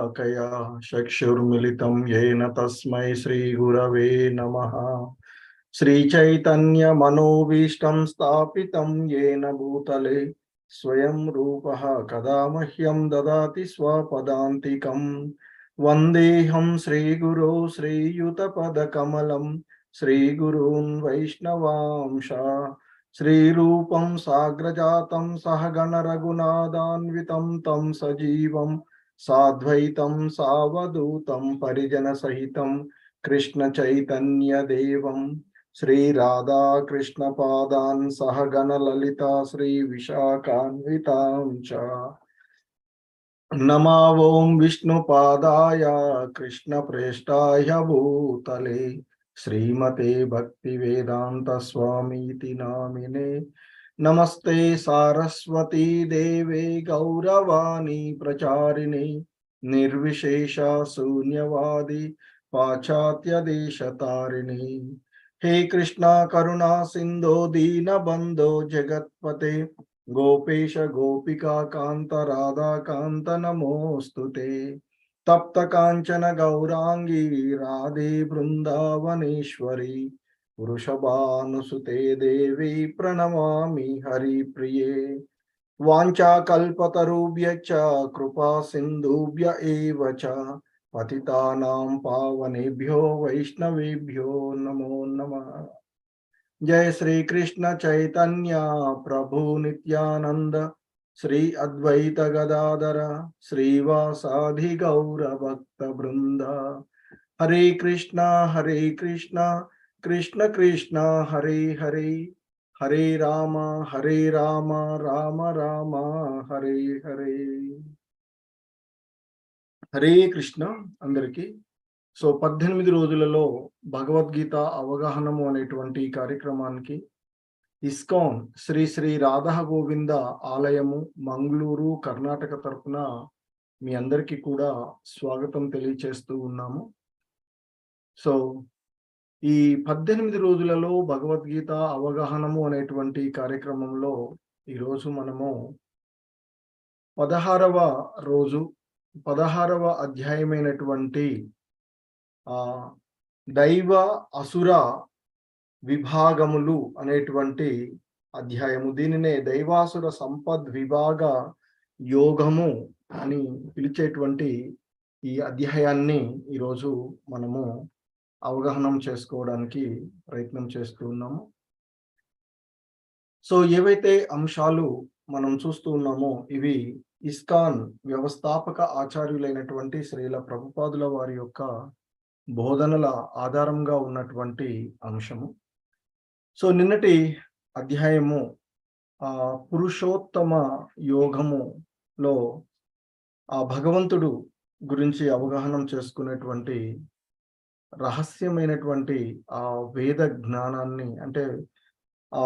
शलाकया चक्षुर्मिलितं येन तस्मै श्रीगुरवे नमः। श्रीचैतन्यमनोभीष्टं स्थापितं येन भूतले स्वयं रूपः कदा मह्यं ददाति स्वपदान्तिकं। वन्देऽहं श्रीगुरो श्रीयुतपदकमलं श्रीगुरून् वैष्णवांश श्रीरूपं साग्रजातं सहगण रघुनाथान्वितं तं सजीवं साद्वैतं सावधूतं परिजनसहितं कृष्ण चैतन्य देवं श्री राधा कृष्ण पादान् सहगण ललिता श्री विशाखान्वितां च। नमो ओं विष्णुपादाय कृष्ण प्रेष्ठाय भूतले श्रीमते भक्तिवेदांत स्वामीति नामिने। नमस्ते सारस्वती देवे गौरवाणी प्रचारिणे निर्विशेष शून्यवादी पाश्चात्य देश तारिणी। हे कृष्णा करुणा सिंधो दीनबंधो जगत्पते गोपेश गोपिका कांत राधा कांत नमोस्तुते। तप्त कांचन गौरांगी राधे वृंदावनेश्वरी वृषभानुसुते देवी प्रणमामि हरिप्रिये। वाञ्छाकल्पतरुभ्यश्च कृपा सिन्धुभ्य एव च पतितानां पावनेभ्यो वैष्णवेभ्यो नमो नमः। जय श्री कृष्ण चैतन्य प्रभु नित्यानंद श्री अद्वैत गदाधर श्रीवासादि गौर भक्त वृंद। हरे कृष्ण कृष्ण कृष्ण हरे हरे हरे राम राम राम हरे हरे। हरे कृष्ण अंदरिकी। సో 18 రోజులలో భగవద్గీత అవగాహనము అనేటువంటి కార్యక్రమానికి ఇస్కాన్ శ్రీ శ్రీ రాధా గోవింద ఆలయము మంగళూరు కర్ణాటక తరపున మీ అందరికీ కూడా స్వాగతం తెలియచేస్తూ ఉన్నాము. సో ఈ 18 రోజులలో భగవద్గీత అవగాహనము అనేటువంటి కార్యక్రమంలో ఈరోజు మనము 16వ రోజు 16వ అధ్యాయమైనటువంటి దైవ అసుర విభాగములు అనేటువంటి అధ్యాయము, దీనినే దైవాసుర సంపద్ విభాగ యోగము అని పిలిచేటువంటి ఈ అధ్యాయాన్ని ఈరోజు మనము అవగాహన చేసుకోవడానికి ప్రయత్నం చేస్తూ ఉన్నాము. సో ఏవైతే అంశాలు మనం చూస్తూ ఉన్నామో ఇవి ఇస్కాన్ వ్యవస్థాపక ఆచార్యులైనటువంటి శ్రీల ప్రభుపాదుల వారి యొక్క బోధనల ఆధారంగా ఉన్నటువంటి అంశము. సో నిన్నటి అధ్యాయము పురుషోత్తమ యోగములో ఆ భగవంతుడు గురించి అవగాహనం చేసుకునేటువంటి రహస్యమైనటువంటి ఆ వేద జ్ఞానాన్ని, అంటే ఆ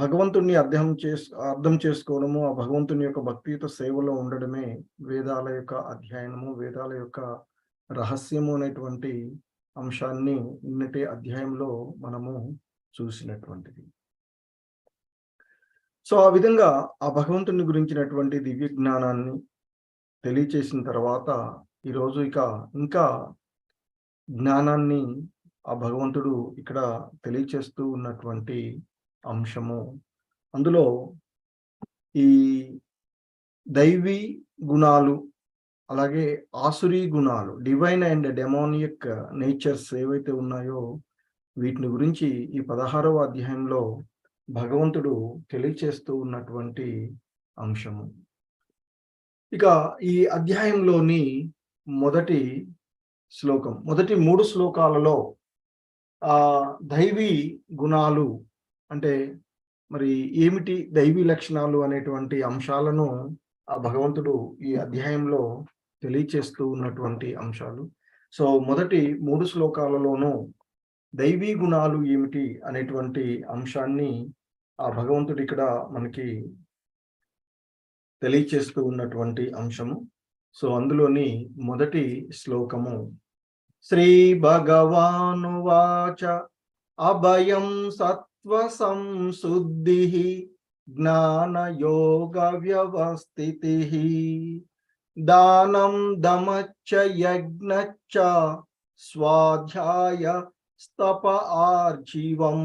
భగవంతుణ్ణి అర్థం చేసుకోవడము, ఆ భగవంతుని యొక్క భక్తియుత సేవలో ఉండడమే వేదాల యొక్క అధ్యయనము, వేదాల యొక్క రహస్యము అనేటువంటి అంశాన్ని నిన్నటి అధ్యాయంలో మనము చూసినటువంటిది. సో ఆ విధంగా ఆ భగవంతుని గురించినటువంటి దివ్య జ్ఞానాన్ని తెలియచేసిన తర్వాత ఈరోజు ఇంకా జ్ఞానాన్ని ఆ భగవంతుడు ఇక్కడ తెలియచేస్తూ ఉన్నటువంటి అంశము, అందులో ఈ దైవీ గుణాలు అలాగే ఆసురీ గుణాలు, డివైన్ అండ్ డెమోనియక్ నేచర్స్ ఏవైతే ఉన్నాయో వీటిని గురించి ఈ 16వ అధ్యాయంలో భగవంతుడు తెలియచేస్తూ ఉన్నటువంటి అంశము. ఇక ఈ అధ్యాయంలోని మొదటి శ్లోకం, మొదటి 3 శ్లోకాలలో దైవీ గుణాలు అంటే మరి ఏమిటి, దైవీ లక్షణాలు అనేటువంటి అంశాలను ఆ భగవంతుడు ఈ అధ్యాయంలో తెలియచేస్తూ ఉన్నటువంటి అంశాలు. సో మొదటి 3 శ్లోకాలలోనూ దైవీ గుణాలు ఏమిటి అనేటువంటి అంశాన్ని ఆ భగవంతుడు ఇక్కడ మనకి తెలియచేస్తూ ఉన్నటువంటి అంశము. సో అందులోని మొదటి శ్లోకము, శ్రీ భగవానువాచ అభయం సత్వ సంశుద్ధి జ్ఞాన యోగ వ్యవస్థితి దానం దమచ్చ యజ్ఞచ్చ స్వాధ్యాయ స్తప ఆర్జీవం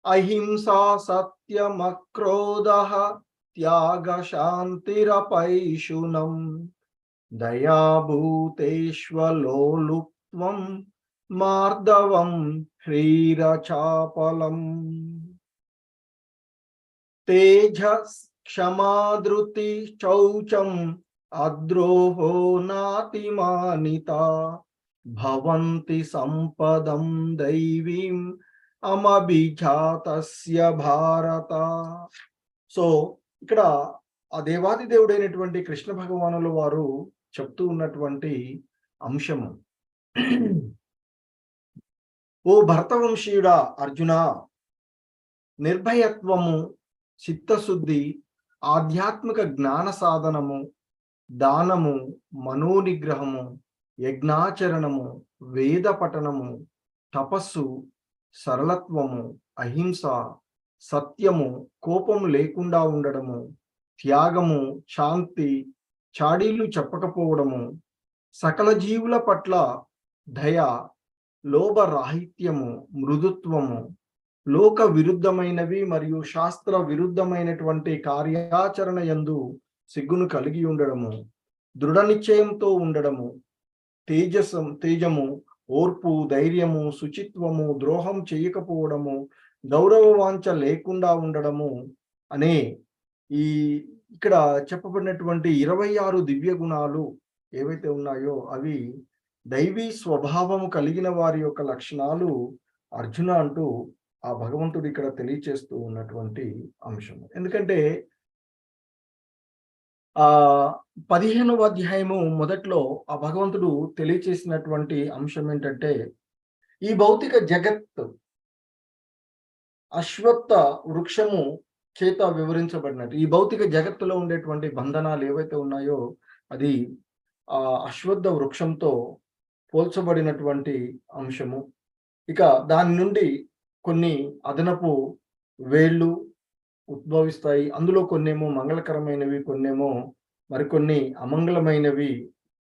అహింసా సత్యమక్రోధః త్యాగ శాంతిరపైశునం దయాభూతేష్వలోలుప్త్వం మార్దవం హ్రీరచాపలం తేజస్ క్షమాధృతి శౌచం అద్రోహో నాతిమానిత భవంతి సంపదం దైవీం అమభిజాతస్య భారత. సో ఇక్కడ ఆ దేవాది దేవుడైనటువంటి కృష్ణ భగవానుల వారు చెప్తూ ఉన్నటువంటి అంశము, ఓ భరతవంశీయుడా అర్జున, నిర్భయత్వము, చిత్తశుద్ధి, ఆధ్యాత్మిక జ్ఞాన సాధనము, దానము, మనోనిగ్రహము, యజ్ఞాచరణము, వేద పఠనము, తపస్సు, సరళత్వము, అహింస, సత్యము, కోపము లేకుండా ఉండడము, త్యాగము, శాంతి, చాడీలు చెప్పకపోవడము, సకల జీవుల పట్ల దయ, లోభరాహిత్యము, మృదుత్వము, లోక విరుద్ధమైనవి మరియు శాస్త్ర విరుద్ధమైనటువంటి కార్యాచరణ యందు సిగ్గును కలిగి ఉండడము, దృఢ నిశ్చయంతో ఉండడము, తేజము, ఓర్పు, ధైర్యము, శుచిత్వము, ద్రోహం చేయకపోవడము, గౌరవ వాంఛ లేకుండా ఉండడము అనే ఈ ఇక్కడ చెప్పబడినటువంటి 26 దివ్య గుణాలు ఏవైతే ఉన్నాయో అవి దైవీ స్వభావము కలిగిన వారి యొక్క లక్షణాలు అర్జున అంటూ ఆ భగవంతుడు ఇక్కడ తెలియచేస్తూ ఉన్నటువంటి అంశము. ఎందుకంటే ఆ 15వ అధ్యాయము మొదట్లో ఆ భగవంతుడు తెలియచేసినటువంటి అంశం ఏంటంటే, ఈ భౌతిక జగత్ అశ్వత్థ వృక్షము చేత వివరించబడినట్టు ఈ భౌతిక జగత్తులో ఉండేటువంటి బంధనాలు ఏవైతే ఉన్నాయో అది ఆ అశ్వత్థ వృక్షంతో పోల్చబడినటువంటి అంశము. ఇక దాని నుండి కొన్ని అదనపు వేళ్ళు ఉద్భవిస్తాయి. అందులో కొన్నేమో మంగళకరమైనవి, కొన్నేమో మరికొన్ని అమంగళమైనవి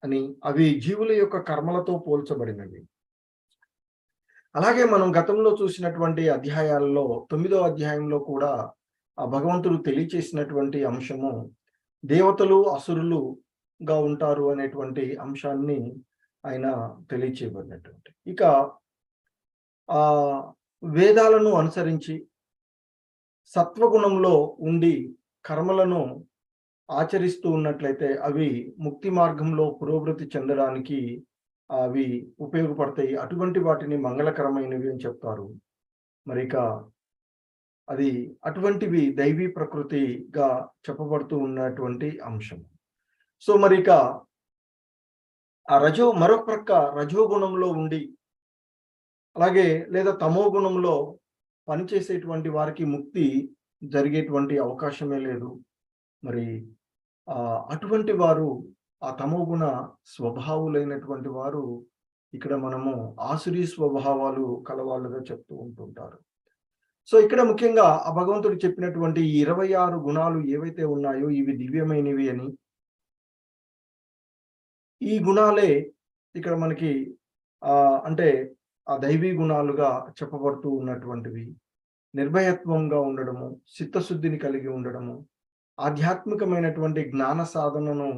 అని, అవి జీవుల యొక్క కర్మలతో పోల్చబడినవి. అలాగే మనం గతంలో చూసినటువంటి అధ్యాయాలలో 9వ అధ్యాయంలో కూడా ఆ భగవంతుడు తెలియచేసినటువంటి అంశము దేవతలు అసురులుగా ఉంటారు అనేటువంటి అంశాన్ని ఆయన తెలియచేయబడినటువంటి. ఇక ఆ వేదాలను అనుసరించి సత్వగుణంలో ఉండి కర్మలను ఆచరిస్తూ ఉన్నట్లయితే అవి ముక్తి మార్గంలో పురోగతి చెందడానికి అవి ఉపయోగపడతాయి. అటువంటి వాటిని మంగళకరమైనవి అని చెప్తారు. మరి ఇక అది అటువంటివి దైవీ ప్రకృతిగా చెప్పబడుతూ ఉన్నటువంటి అంశం. సో మరి ఇక ఆ మరొక ప్రక్క రజోగుణంలో ఉండి అలాగే లేదా తమో గుణంలో పనిచేసేటువంటి వారికి ముక్తి జరిగేటువంటి అవకాశమే లేదు. మరి అటువంటి వారు ఆ తమోగుణ స్వభావులైనటువంటి వారు ఇక్కడ మనము ఆసురీ స్వభావాలు కలవాళ్ళుగా చెప్తూ ఉంటుంటారు. సో ఇక్కడ ముఖ్యంగా ఆ భగవంతుడు చెప్పినటువంటి 26 గుణాలు ఏవైతే ఉన్నాయో ఇవి దివ్యమైనవి అని, ఈ గుణాలే ఇక్కడ మనకి అంటే ఆ దైవీ గుణాలుగా చెప్పబడుతూ ఉన్నటువంటివి. నిర్భయత్వంగా ఉండడము, చిత్తశుద్ధిని కలిగి ఉండడము, ఆధ్యాత్మికమైనటువంటి జ్ఞాన సాధనను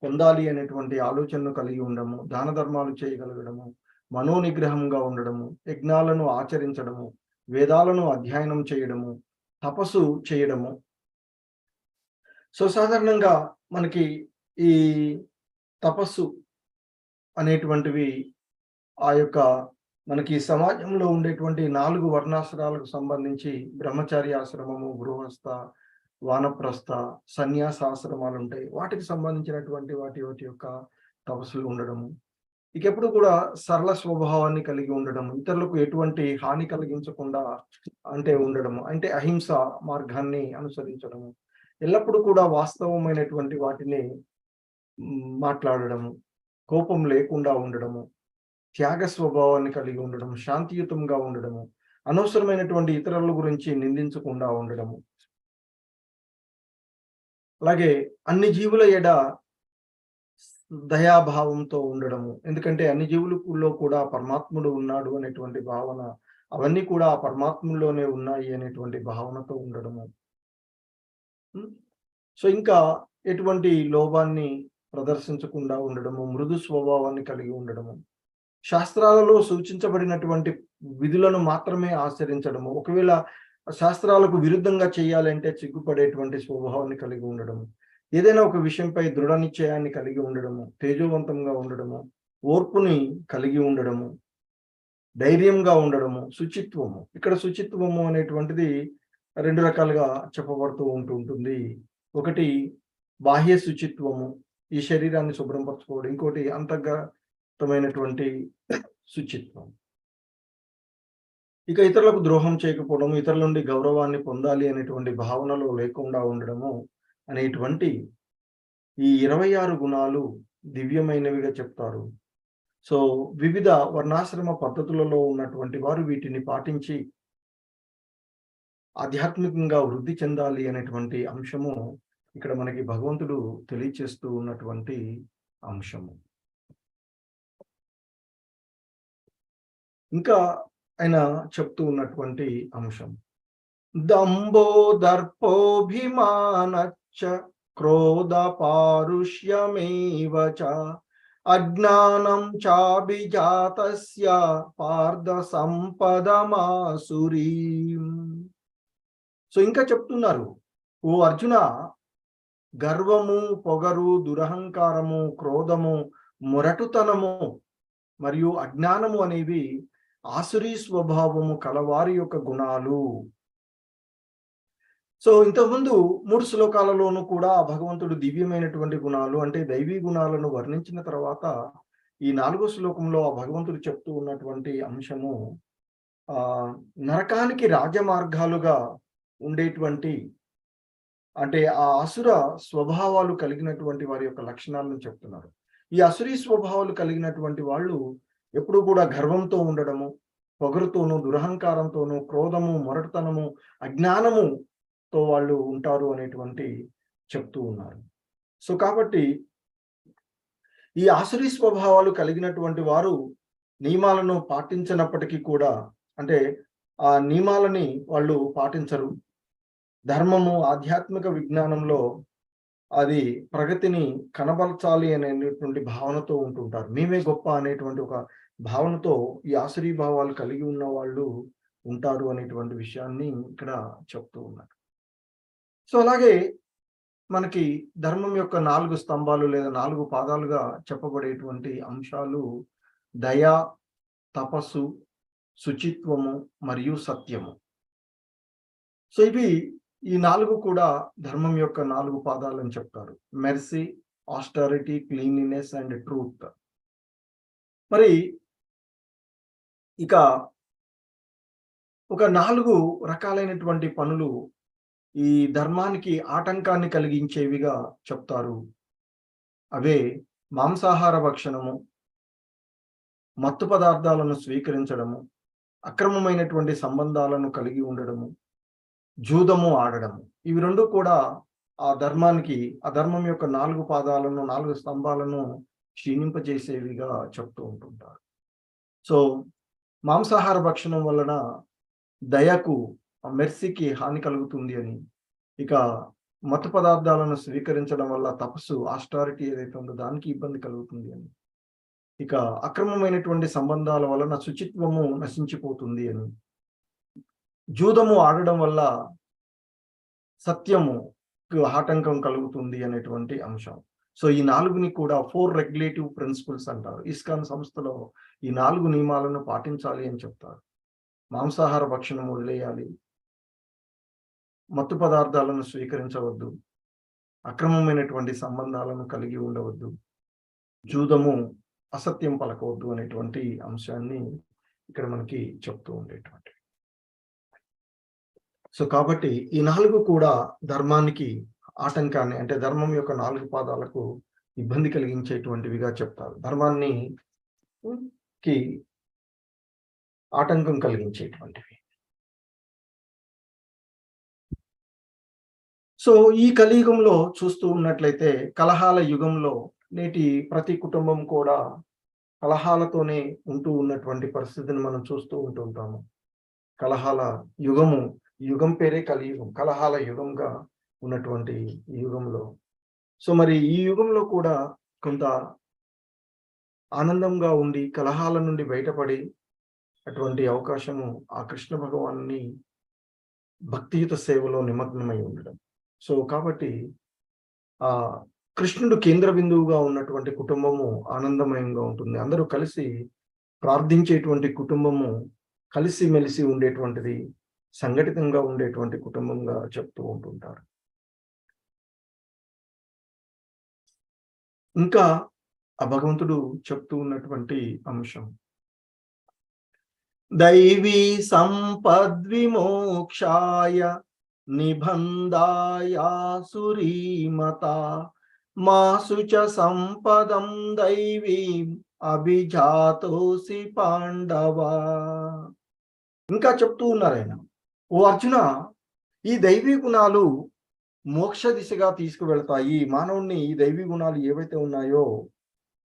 పొందాలి అనేటువంటి ఆలోచనను కలిగి ఉండడము, దాన ధర్మాలు చేయగలగడము, మనోనిగ్రహంగా ఉండడము, యజ్ఞాలను ఆచరించడము, వేదాలను అధ్యయనం చేయడము, తపస్సు చేయడము. సో సాధారణంగా మనకి ఈ తపస్సు అనేటువంటివి ఆ యొక్క మనకి సమాజంలో ఉండేటువంటి 4 వర్ణాశ్రమాలకు సంబంధించి బ్రహ్మచారి ఆశ్రమము, గృహస్థ, వానప్రస్థ, సన్యాసాశ్రమాలు ఉంటాయి. వాటికి సంబంధించినటువంటి వాటి యొక్క తపస్సులు ఉండడము, ఎప్పుడు కూడా సరళ స్వభావాన్ని కలిగి ఉండడము, ఇతరులకు ఎటువంటి హాని కలిగించకుండా ఉండడము, అంటే అహింస మార్గాన్ని అనుసరించడము, ఎల్లప్పుడూ కూడా వాస్తవమైనటువంటి వాటిని మాట్లాడడము, కోపం లేకుండా ఉండడము, త్యాగ స్వభావాన్ని కలిగి ఉండడము, శాంతియుతంగా ఉండడము, అనవసరమైనటువంటి ఇతరుల గురించి నిందించకుండా ఉండడము, అలాగే అన్ని జీవుల ఎడ దయాభావంతో ఉండడము. ఎందుకంటే అన్ని జీవులలో కూడా పరమాత్ముడు ఉన్నాడు అనేటువంటి భావన, అవన్నీ కూడా ఆ పరమాత్ముల్లోనే ఉన్నాయి అనేటువంటి భావనతో ఉండడము. సో ఇంకా ఎటువంటి లోభాన్ని ప్రదర్శించకుండా ఉండడము, మృదు స్వభావాన్ని కలిగి ఉండడము, శాస్త్రాలలో సూచించబడినటువంటి విధులను మాత్రమే ఆచరించడము. ఒకవేళ శాస్త్రాలకు విరుద్ధంగా చేయాలంటే సిగ్గుపడేటువంటి స్వభావాన్ని కలిగి ఉండడము, ఏదైనా ఒక విషయంపై దృఢ నిశ్చయాన్ని కలిగి ఉండడము, తేజోవంతంగా ఉండడము, ఓర్పుని కలిగి ఉండడము, ధైర్యంగా ఉండడము, శుచిత్వము. ఇక్కడ శుచిత్వము అనేటువంటిది 2 రకాలుగా చెప్పబడుతూ ఉంటుంది. ఒకటి బాహ్య శుచిత్వము, ఈ శరీరాన్ని శుభ్రం పరచుకోవడం. ఇంకోటి అంతర్గతమైనటువంటి శుచిత్వం. ఇక ఇతరులకు ద్రోహం చేయకపోవడం, ఇతరుల నుండి గౌరవాన్ని పొందాలి అనేటువంటి భావనలో లేకుండా ఉండడము అనేటువంటి ఈ 26 గుణాలు దివ్యమైనవిగా చెప్తారు. సో వివిధ వర్ణాశ్రమ పద్ధతులలో ఉన్నటువంటి వారు వీటిని పాటించి ఆధ్యాత్మికంగా వృద్ధి చెందాలి అనేటువంటి అంశము ఇక్కడ మనకి భగవంతుడు తెలియచేస్తూ ఉన్నటువంటి అంశము. ఇంకా ఆయన చెప్తూ ఉన్నటువంటి అంశం, దంభో దర్పోభిమానచ్చ క్రోధ పారుష్యమేవ చ అజ్ఞానం చాభిజాతస్య పార్థ సంపదమాసురీం. సో ఇంకా చెప్తున్నారు, ఓ అర్జున, గర్వము, పొగరు, దురహంకారము, క్రోధము, మొరటుతనము మరియు అజ్ఞానము అనేవి ఆసురీ స్వభావము కలవారి యొక్క గుణాలు. సో ఇంతకుముందు 3 శ్లోకాలలోనూ కూడా భగవంతుడు దివ్యమైనటువంటి గుణాలు అంటే దైవీ గుణాలను వర్ణించిన తర్వాత ఈ 4వ శ్లోకంలో ఆ భగవంతుడు చెప్తూ ఉన్నటువంటి అంశము నరకానికి రాజమార్గాలుగా ఉండేటువంటి అంటే ఆ అసుర స్వభావాలు కలిగినటువంటి వారి యొక్క లక్షణాలను చెప్తున్నారు. ఈ అసురీ స్వభావాలు కలిగినటువంటి వాళ్ళు ఎప్పుడు కూడా గర్వంతో ఉండడము, పొగరుతోనూ, దురహంకారంతోనూ, క్రోధము, మొరటుతనము, అజ్ఞానముతో వాళ్ళు ఉంటారు అనేటువంటి చెప్తూ ఉన్నారు. సో కాబట్టి ఈ ఆసురీ స్వభావాలు కలిగినటువంటి వారు నియమాలను పాటించినప్పటికీ కూడా అంటే ఆ నియమాలని వాళ్ళు పాటించరు. ధర్మము, ఆధ్యాత్మిక విజ్ఞానంలో అది ప్రగతిని కనబరచాలి అనేటువంటి భావనతో ఉంటుంటారు. మేమే గొప్ప అనేటువంటి ఒక భావనతో ఈ ఆసురీ భావాలు కలిగి ఉన్న వాళ్ళు ఉంటారు అనేటువంటి విషయాన్ని ఇక్కడ చెప్తూ ఉన్నారు. సో అలాగే మనకి ధర్మం యొక్క 4 స్తంభాలు లేదా 4 పాదాలుగా చెప్పబడేటువంటి అంశాలు దయ, తపస్సు, శుచిత్వము మరియు సత్యము. సో ఇవి ఈ 4 కూడా ధర్మం యొక్క 4 పాదాలని చెప్తారు. Mercy, austerity, cleanliness and truth. మరి ఇక ఒక 4 రకాలైనటువంటి పనులు ఈ ధర్మానికి ఆటంకాన్ని కలిగించేవిగా చెప్తారు. అవే మాంసాహార భక్షణము, మత్తు పదార్థాలను స్వీకరించడము, అక్రమమైనటువంటి సంబంధాలను కలిగి ఉండడము, జూదము ఆడడము. ఇవి 2 కూడా ఆ ధర్మం యొక్క 4 పాదాలను, 4 స్తంభాలను క్షీణింపజేసేవిగా చెప్తూ ఉంటుంటారు. సో మాంసాహార భక్షణం వలన దయకు, మెర్సీకి హాని కలుగుతుంది అని, ఇక మత్తు పదార్థాలను స్వీకరించడం వల్ల తపస్సు, ఆస్టారిటీ ఏదైతే ఉందో దానికి ఇబ్బంది కలుగుతుంది అని, ఇక అక్రమమైనటువంటి సంబంధాల వలన శుచిత్వము నశించిపోతుంది అని, జూదము ఆడడం వల్ల సత్యము ఆటంకం కలుగుతుంది అనేటువంటి అంశం. సో ఈ 4ని కూడా 4 రెగ్యులేటివ్ ప్రిన్సిపల్స్ అంటారు. ఇస్కాన్ సంస్థలో ఈ 4 నియమాలను పాటించాలి అని చెప్తారు. మాంసాహార భక్షణం వదిలేయాలి, మత్తు పదార్థాలను స్వీకరించవద్దు, అక్రమమైనటువంటి సంబంధాలను కలిగి ఉండవద్దు, జూదము, అసత్యం పలకవద్దు అనేటువంటి అంశాన్ని ఇక్కడ మనకి చెప్తూ ఉండేటువంటి. సో కాబట్టి ఈ 4 కూడా ధర్మానికి ఆటంకాన్ని అంటే ధర్మం యొక్క 4 పాదాలకు ఇబ్బంది కలిగించేటువంటివిగా చెప్తారు. ధర్మాన్ని కి ఆటంకం కలిగించేటువంటివి. సో ఈ కలియుగంలో చూస్తూ ఉన్నట్లయితే కలహాల యుగంలో నేటి ప్రతి కుటుంబం కూడా కలహాలతోనే ఉంటూ ఉన్నటువంటి పరిస్థితిని మనం చూస్తూ ఉంటుంటాము. కలహాల యుగము, యుగం పేరే కలియుగం. కలహాల యుగంగా ఉన్నటువంటి ఈ యుగంలో సో మరి ఈ యుగంలో కూడా కొంత ఆనందంగా ఉండి కలహాల నుండి బయటపడి అటువంటి అవకాశము ఆ కృష్ణ భగవానుని భక్తియుత సేవలో నిమగ్నమై ఉండడం. సో కాబట్టి ఆ కృష్ణుడు కేంద్ర బిందువుగా ఉన్నటువంటి కుటుంబము ఆనందమయంగా ఉంటుంది. అందరూ కలిసి ప్రార్థించేటువంటి కుటుంబము కలిసిమెలిసి ఉండేటువంటిది, సంఘటితంగా ఉండేటువంటి కుటుంబంగా చెప్తూ ఉంటుంటారు. ఇంకా ఆ భగవంతుడు చెప్తూ ఉన్నటువంటి అంశం దైవీ సంపద్విమోక్షాయ నిబంధాయ సురీమత మాసు చ సంపదం దైవీం అభిజాతోసి పాండవ. ఇంకా చెప్తూ ఉన్నారు ఆయన, ఓ అర్జున, ఈ దైవీ గుణాలు మోక్ష దిశగా తీసుకువెళ్తాయి. మానవుణ్ణి ఈ దైవీ గుణాలు ఏవైతే ఉన్నాయో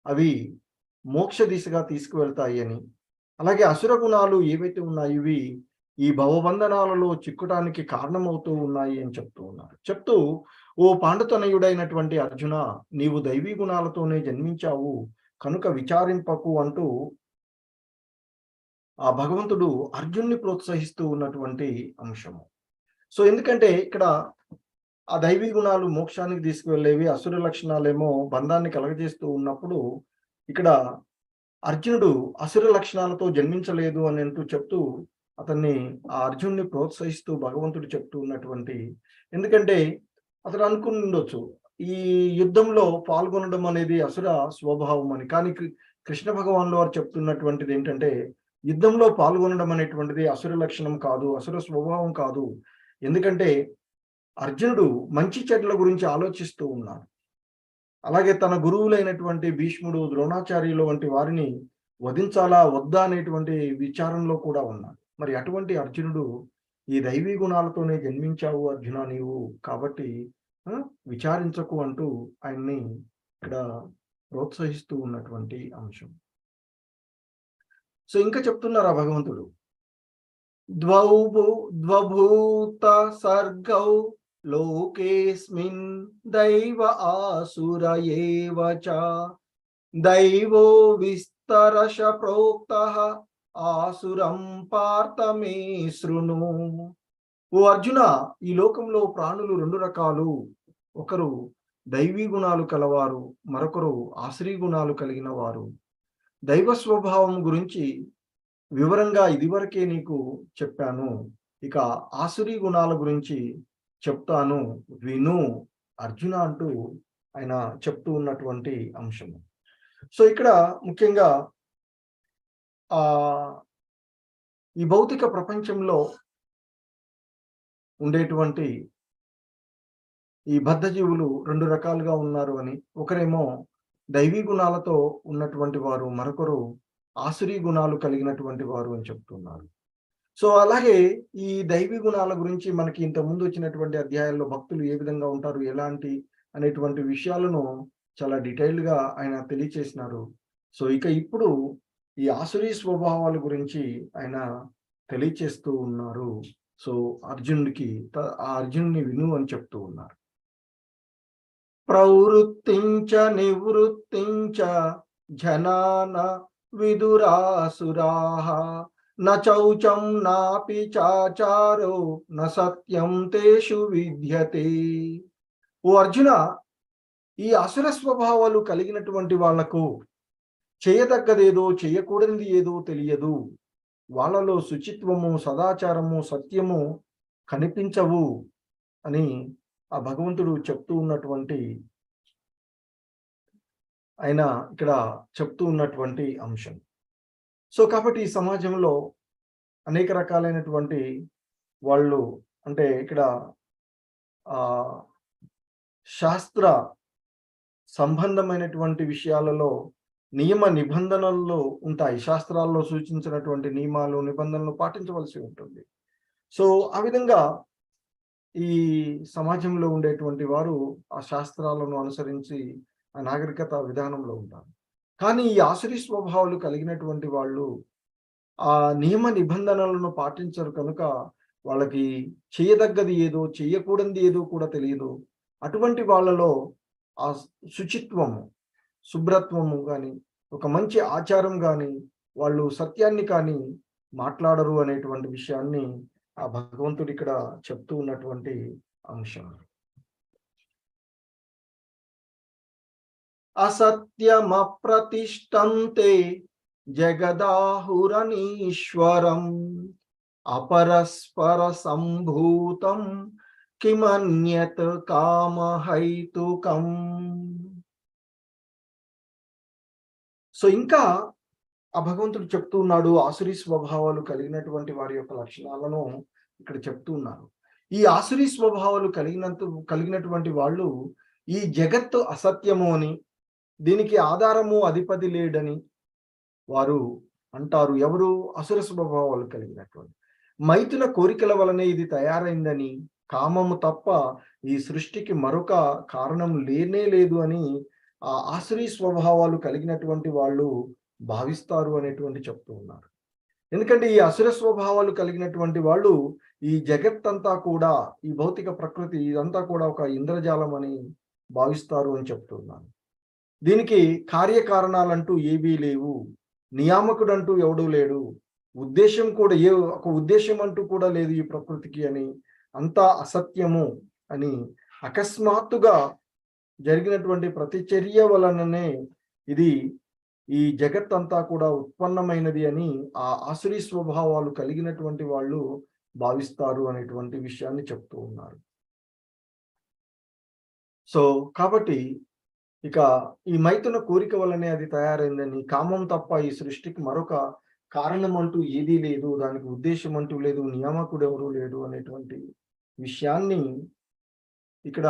అవి మోక్ష దిశగా తీసుకువెళ్తాయి అని, అలాగే అసుర గుణాలు ఏవైతే ఉన్నాయో ఇవి ఈ భవబంధనాలలో చిక్కుటానికి కారణమవుతూ ఉన్నాయి అని చెప్తూ ఉన్నారు. చెప్తూ, ఓ పాండుతనయుడైనటువంటి అర్జున, నీవు దైవీ గుణాలతోనే జన్మించావు కనుక విచారింపకు అంటూ ఆ భగవంతుడు అర్జున్ని ప్రోత్సహిస్తూ ఉన్నటువంటి అంశము. సో ఎందుకంటే ఇక్కడ ఆ దైవీ గుణాలు మోక్షానికి తీసుకువెళ్ళేవి, అసుర లక్షణాలేమో బంధాన్ని కలగజేస్తూ ఉన్నప్పుడు ఇక్కడ అర్జునుడు అసుర లక్షణాలతో జన్మించలేదు అని అంటూ చెప్తూ అతన్ని ఆ అర్జున్ని ప్రోత్సహిస్తూ భగవంతుడు చెప్తూ ఉన్నటువంటి, ఎందుకంటే అతడు అనుకుని ఉండొచ్చు ఈ యుద్ధంలో పాల్గొనడం అనేది అసుర స్వభావం అని. కానీ కృష్ణ భగవానులు వారు చెప్తున్నటువంటిది ఏంటంటే, యుద్ధంలో పాల్గొనడం అనేటువంటిది అసుర లక్షణం కాదు, అసుర స్వభావం కాదు. ఎందుకంటే అర్జునుడు మంచి చెడ్ల గురించి ఆలోచిస్తూ ఉన్నాడు. అలాగే తన గురువులైనటువంటి భీష్ముడు, ద్రోణాచార్యులు వంటి వారిని వధించాలా వద్దా అనేటువంటి విచారంలో కూడా ఉన్నాడు. మరి అటువంటి అర్జునుడు ఈ దైవీ గుణాలతోనే జన్మించావు అర్జున నీవు, కాబట్టి విచారించకు అంటూ ఆయన్ని ఇక్కడ ప్రోత్సహిస్తూ ఉన్నటువంటి అంశం. సో ఇంకా చెప్తున్నారు ఆ భగవంతుడు, ద్వభూత సర్గౌ లోకేస్మిన్ దైవ ఆసుర ఏవ చ దైవో విస్తరశ ప్రోక్తః ఆసురం పార్థ మే శృణు. ఓ అర్జున, ఈ లోకంలో ప్రాణులు రెండు రకాలు. ఒకరు దైవీ గుణాలు కలవారు, మరొకరు ఆసురీ గుణాలు కలిగిన వారు. దైవ స్వభావం గురించి వివరంగా ఇదివరకే నీకు చెప్పాను, ఇక ఆసురీ గుణాల గురించి చెప్తాను విను అర్జున అంటూ ఆయన చెప్తూ ఉన్నటువంటి అంశము. సో ఇక్కడ ముఖ్యంగా ఈ భౌతిక ప్రపంచంలో ఉండేటువంటి ఈ బద్ధజీవులు రెండు రకాలుగా ఉన్నారు అని, ఒకరేమో దైవీ గుణాలతో ఉన్నటువంటి వారు, మరొకరు ఆసురీ గుణాలు కలిగినటువంటి వారు అని చెప్తున్నారు. సో అలాగే ఈ దైవీ గుణాల గురించి మనకి ఇంత ముందు వచ్చినటువంటి అధ్యాయాల్లో భక్తులు ఏ విధంగా ఉంటారు, ఎలాంటి అనేటువంటి విషయాలను చాలా డీటెయిల్డ్గా ఆయన తెలియచేసినారు. సో ఇక ఇప్పుడు ఈ ఆసురీ స్వభావాల గురించి ఆయన తెలియచేస్తూ ఉన్నారు. సో అర్జునుడికి ఆ అర్జునుని విను అని చెప్తూ ఉన్నారు. ప్రవృత్తించ నివృత్తించ జనాన విదురాసురాః న చౌచం నాపి చాచారో న సత్యం తేషు విద్యతే. ఓ అర్జున, ఈ అసుర స్వభావాలు కలిగినటువంటి వాళ్లకు చేయదగ్గదేదో చేయకూడనిది ఏదో తెలియదు. వాళ్ళలో శుచిత్వము, సదాచారము, సత్యము కనిపించవు అని ఆ భగవంతుడు చెప్తూ ఉన్నటువంటి, ఆయన ఇక్కడ చెప్తూ ఉన్నటువంటి అంశం. సో కాబట్టి ఈ సమాజంలో అనేక రకాలైనటువంటి వాళ్ళు, అంటే ఇక్కడ శాస్త్ర సంబంధమైనటువంటి విషయాలలో నియమ నిబంధనల్లో ఉంటాయి. శాస్త్రాల్లో సూచించినటువంటి నియమాలు, నిబంధనలు పాటించవలసి ఉంటుంది. సో ఆ విధంగా ఈ సమాజంలో ఉండేటువంటి వారు ఆ శాస్త్రాలను అనుసరించి ఆ నాగరికత విధానంలో ఉంటారు. కానీ ఈ ఆసురీ స్వభావాలు కలిగినటువంటి వాళ్ళు ఆ నియమ నిబంధనలను పాటించరు కనుక వాళ్ళకి చేయదగ్గది ఏదో, చేయకూడనిది ఏదో కూడా తెలియదు. అటువంటి వాళ్ళలో ఆ శుచిత్వము, శుభ్రత్వము గాని, ఒక మంచి ఆచారం గాని, వాళ్ళు సత్యాన్ని కానీ మాట్లాడరు అనేటువంటి విషయాన్ని ఆ భగవంతుడు ఇక్కడ చెప్తూ ఉన్నటువంటి అంశం. అసత్యమప్రతిష్టంతే జగదాహురనీశ్వరం అపరస్పర సంభూతం కిమన్యత్ కామహైతుకం. సో ఇంకా ఆ భగవంతుడు చెప్తూ ఉన్నాడు ఆసురీ స్వభావాలు కలిగినటువంటి వారి యొక్క లక్షణాలను ఇక్కడ చెప్తూ ఉన్నారు. ఈ ఆసురీ స్వభావాలు కలిగినటువంటి వాళ్ళు ఈ జగత్తు అసత్యము అని, దీనికి ఆధారము అధిపతి లేడని వారు అంటారు. ఎవరు? అసుర స్వభావాలు కలిగినటువంటి. మైథున కోరికల వలనే ఇది తయారైందని, కామము తప్ప ఈ సృష్టికి మరొక కారణం లేనే లేదు అని ఆ ఆసురీ స్వభావాలు కలిగినటువంటి వాళ్ళు భావిస్తారు అనేటువంటి చెప్తూ ఉన్నారు. ఎందుకంటే ఈ అసుర స్వభావాలు కలిగినటువంటి వాళ్ళు ఈ జగత్తంతా కూడా, ఈ భౌతిక ప్రకృతి ఇదంతా కూడా ఒక ఇంద్రజాలం అని భావిస్తారు అని చెప్తున్నారు. దీనికి కార్యకారణాలంటూ ఏవీ లేవు, నియామకుడంటూ ఎవడూ లేడు, ఉద్దేశం కూడా ఒక ఉద్దేశం అంటూ కూడా లేదు ఈ ప్రకృతికి అని, అంతా అసత్యము అని, అకస్మాత్తుగా జరిగినటువంటి ప్రతిచర్య వలననే ఇది ఈ జగత్తంతా కూడా ఉత్పన్నమైనది అని ఆ ఆసురీ స్వభావాలు కలిగినటువంటి వాళ్ళు భావిస్తారు అనేటువంటి విషయాన్ని చెప్తూ ఉన్నారు. సో కాబట్టి ఇక ఈ మైథున కోరిక వల్లనే అది తయారైందని, కామం తప్ప ఈ సృష్టికి మరొక కారణం అంటూ ఏదీ లేదు, దానికి ఉద్దేశం అంటూ లేదు, నియామకుడు ఎవరు లేడు అనేటువంటి విషయాన్ని ఇక్కడ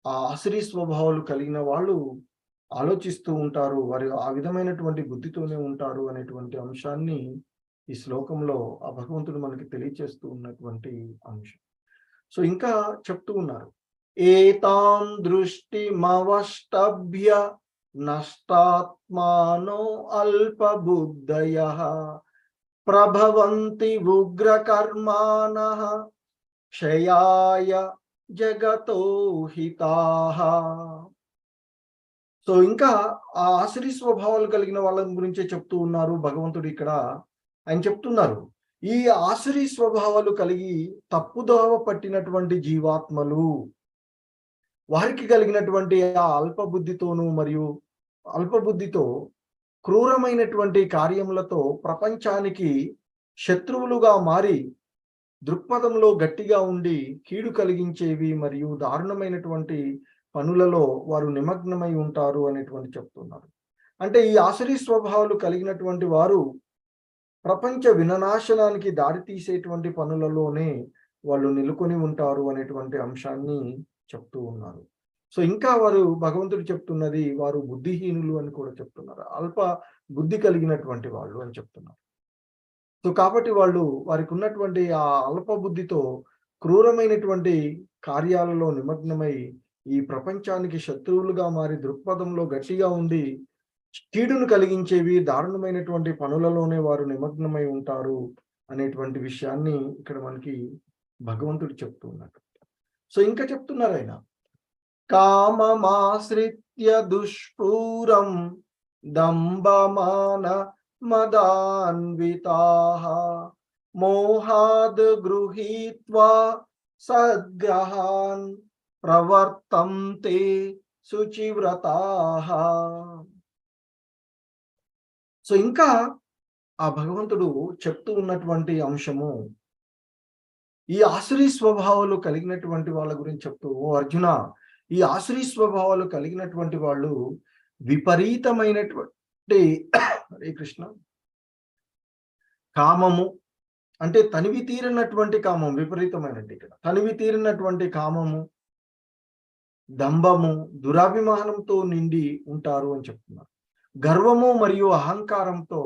ఆ ఆసురీ స్వభావాలు కలిగిన వాళ్ళు ఆలోచిస్తూ ఉంటారు. వారు ఆ విధమైనటువంటి బుద్ధితోనే ఉంటారు అనేటువంటి అంశాన్ని ఈ శ్లోకంలో ఆ భగవంతుడు మనకి తెలియచేస్తూ ఉన్నటువంటి అంశం. సో ఇంకా చెప్తూ ఉన్నారు, ఏతాం దృష్టిమవష్టభ్య నష్టాత్మానో అల్పబుద్ధయః ప్రభవంతి ఉగ్రకర్మాణః క్షయాయ జగతో హితాః. సో ఇంకా ఆ ఆసురీ స్వభావాలు కలిగిన వాళ్ళ గురించే చెప్తూ ఉన్నారు భగవంతుడు ఇక్కడ. ఆయన చెప్తున్నారు, ఈ ఆసురీ స్వభావాలు కలిగి తప్పుదోవ పట్టినటువంటి జీవాత్మలు, వారికి కలిగినటువంటి ఆ అల్పబుద్ధితోనూ మరియు అల్పబుద్ధితో క్రూరమైనటువంటి కార్యములతో ప్రపంచానికి శత్రువులుగా మారి దృక్పథంలో గట్టిగా ఉండి కీడు కలిగించేవి మరియు దారుణమైనటువంటి పనులలో వారు నిమగ్నమై ఉంటారు అనేటువంటి చెప్తున్నారు. అంటే ఈ ఆసురీ స్వభావాలు కలిగినటువంటి వారు ప్రపంచ వినాశనానికి దారి తీసేటువంటి పనులలోనే వాళ్ళు నిలుకొని ఉంటారు అనేటువంటి అంశాన్ని చెప్తూ ఉన్నారు. సో ఇంకా వారు భగవంతుడు చెప్తున్నది, వారు బుద్ధిహీనులు అని కూడా చెప్తున్నారు, అల్ప బుద్ధి కలిగినటువంటి వాళ్ళు అని చెప్తున్నారు. సో కాబట్టి వాళ్ళు వారికి ఉన్నటువంటి ఆ అల్ప బుద్ధితో క్రూరమైనటువంటి కార్యాలలో నిమగ్నమై ఈ ప్రపంచానికి శత్రువులుగా మారి దృక్పథంలో గట్టిగా ఉండి కీడును కలిగించేవి దారుణమైనటువంటి పనులలోనే వారు నిమగ్నమై ఉంటారు అనేటువంటి విషయాన్ని ఇక్కడ మనకి భగవంతుడు చెప్తూ ఉన్నాడు. సో ఇంకా చెప్తున్నారు ఆయన, కామమాశ్రిత్య దుష్పూరం దంభమాన మదాన్వితాః మోహాద్ గృహీత్వా సద్గ్రహాన్ ప్రవర్తంతే శుచివ్రతాః. సో ఇంకా ఆ భగవంతుడు చెప్తూ ఉన్నటువంటి అంశము, ఈ ఆసురీ స్వభావాలు కలిగినటువంటి వాళ్ళ గురించి చెప్తూ, ఓ అర్జున, ఈ ఆసురీ స్వభావాలు కలిగినటువంటి వాళ్ళు విపరీతమైనటువంటి హరే కృష్ణ కామము, అంటే తనివి తీరినటువంటి కామం, విపరీతమైనటువంటి ఇక్కడ తనివి తీరినటువంటి కామము, దంభము, దురాభిమానంతో నిండి ఉంటారు అని చెప్తున్నారు. గర్వము మరియు అహంకారంతో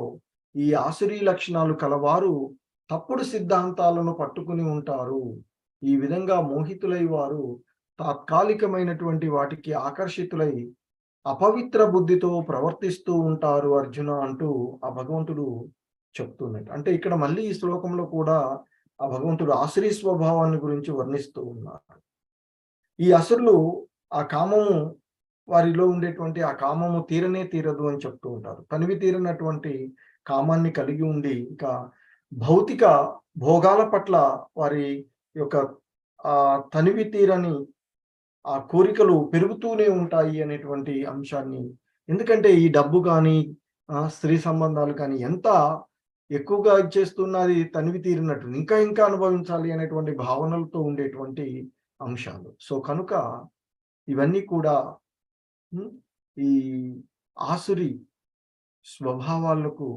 ఈ ఆసురీ లక్షణాలు కలవారు తప్పుడు సిద్ధాంతాలను పట్టుకుని ఉంటారు. ఈ విధంగా మోహితులై వారు తాత్కాలికమైనటువంటి వాటికి ఆకర్షితులై అపవిత్ర బుద్ధితో ప్రవర్తిస్తూ ఉంటారు అర్జున అంటూ ఆ భగవంతుడు చెప్తున్నట్టు. అంటే ఇక్కడ మళ్ళీ ఈ శ్లోకంలో కూడా ఆ భగవంతుడు ఆసురీ స్వభావాన్ని గురించి వర్ణిస్తూ ఉన్నారు. ఈ అసురులు ఆ కామము వారిలో ఉండేటువంటి ఆ కామము తీరనే తీరదు అని చెప్తూ ఉంటారు. తనివి తీరనటువంటి కామాన్ని కలిగి ఉండి ఇంకా భౌతిక భోగాల పట్ల వారి యొక్క తనివి తీరని ఆ కోరికలు పెరుగుతూనే ఉంటాయి అనేటువంటి అంశాన్ని, ఎందుకంటే ఈ డబ్బు కానీ స్త్రీ సంబంధాలు కానీ ఎంత ఎక్కువగా ఇచ్చేస్తున్నది తనివి తీరినట్టు ఇంకా ఇంకా అనుభవించాలి అనేటువంటి భావనలతో ఉండేటువంటి అంశాలు. సో కనుక ఇవన్నీ కూడా ఈ ఆసురి స్వభావాలకు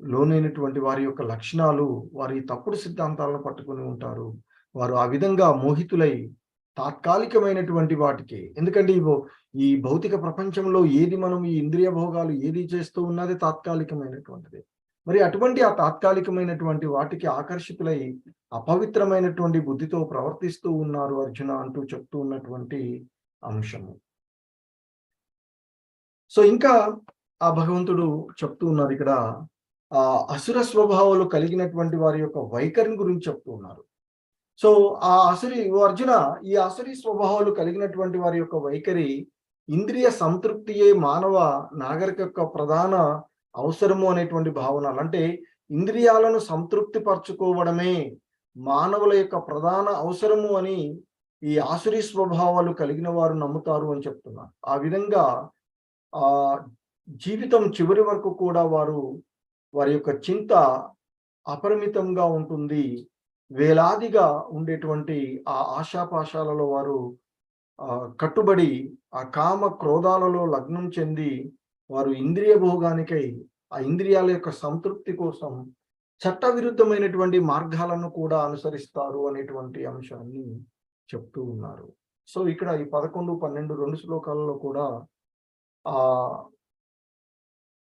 లోనైనటువంటి వారి యొక్క లక్షణాలు, వారి తప్పుడు సిద్ధాంతాలను పట్టుకొని ఉంటారు. వారు ఆ విధంగా మోహితులై తాత్కాలికమైనటువంటి వాటికి, ఎందుకంటే ఈ భౌతిక ప్రపంచంలో ఏది మనం ఈ ఇంద్రియ భోగాలు ఏది చేస్తూ ఉన్నది తాత్కాలికమైనటువంటిది. మరి అటువంటి ఆ తాత్కాలికమైనటువంటి వాటికి ఆకర్షితులై అపవిత్రమైనటువంటి బుద్ధితో ప్రవర్తిస్తూ ఉన్నారు అర్జున అంటూ చెప్తూ ఉన్నటువంటి అంశము. సో ఇంకా ఆ భగవంతుడు చెప్తూ ఉన్నారు ఇక్కడ ఆ అసుర స్వభావాలు కలిగినటువంటి వారి యొక్క వైఖరిని గురించి చెప్తూ ఉన్నారు. సో ఆ అర్జున, ఈ అసురి స్వభావాలు కలిగినటువంటి వారి యొక్క వైఖరి ఇంద్రియ సంతృప్తియే మానవ నాగరిక యొక్క ప్రధాన అవసరము అనేటువంటి భావనలు. అంటే ఇంద్రియాలను సంతృప్తి పరచుకోవడమే మానవుల యొక్క ప్రధాన అవసరము అని ఈ ఆసురి స్వభావాలు కలిగిన వారు నమ్ముతారు అని చెప్తున్నారు. ఆ విధంగా జీవితం చివరి వరకు కూడా వారి యొక్క చింత అపరిమితంగా ఉంటుంది. వేలాదిగా ఉండేటువంటి ఆ ఆశాపాశాలలో వారు కట్టుబడి ఆ కామ క్రోధాలలో లగ్నం చెంది వారు ఇంద్రియ భోగానికై ఆ ఇంద్రియాల యొక్క సంతృప్తి కోసం చట్టవిరుద్ధమైనటువంటి మార్గాలను కూడా అనుసరిస్తారు అనేటువంటి అంశాన్ని చెప్తూ ఉన్నారు. సో ఇక్కడ ఈ 11, 12 2 శ్లోకాలలో కూడా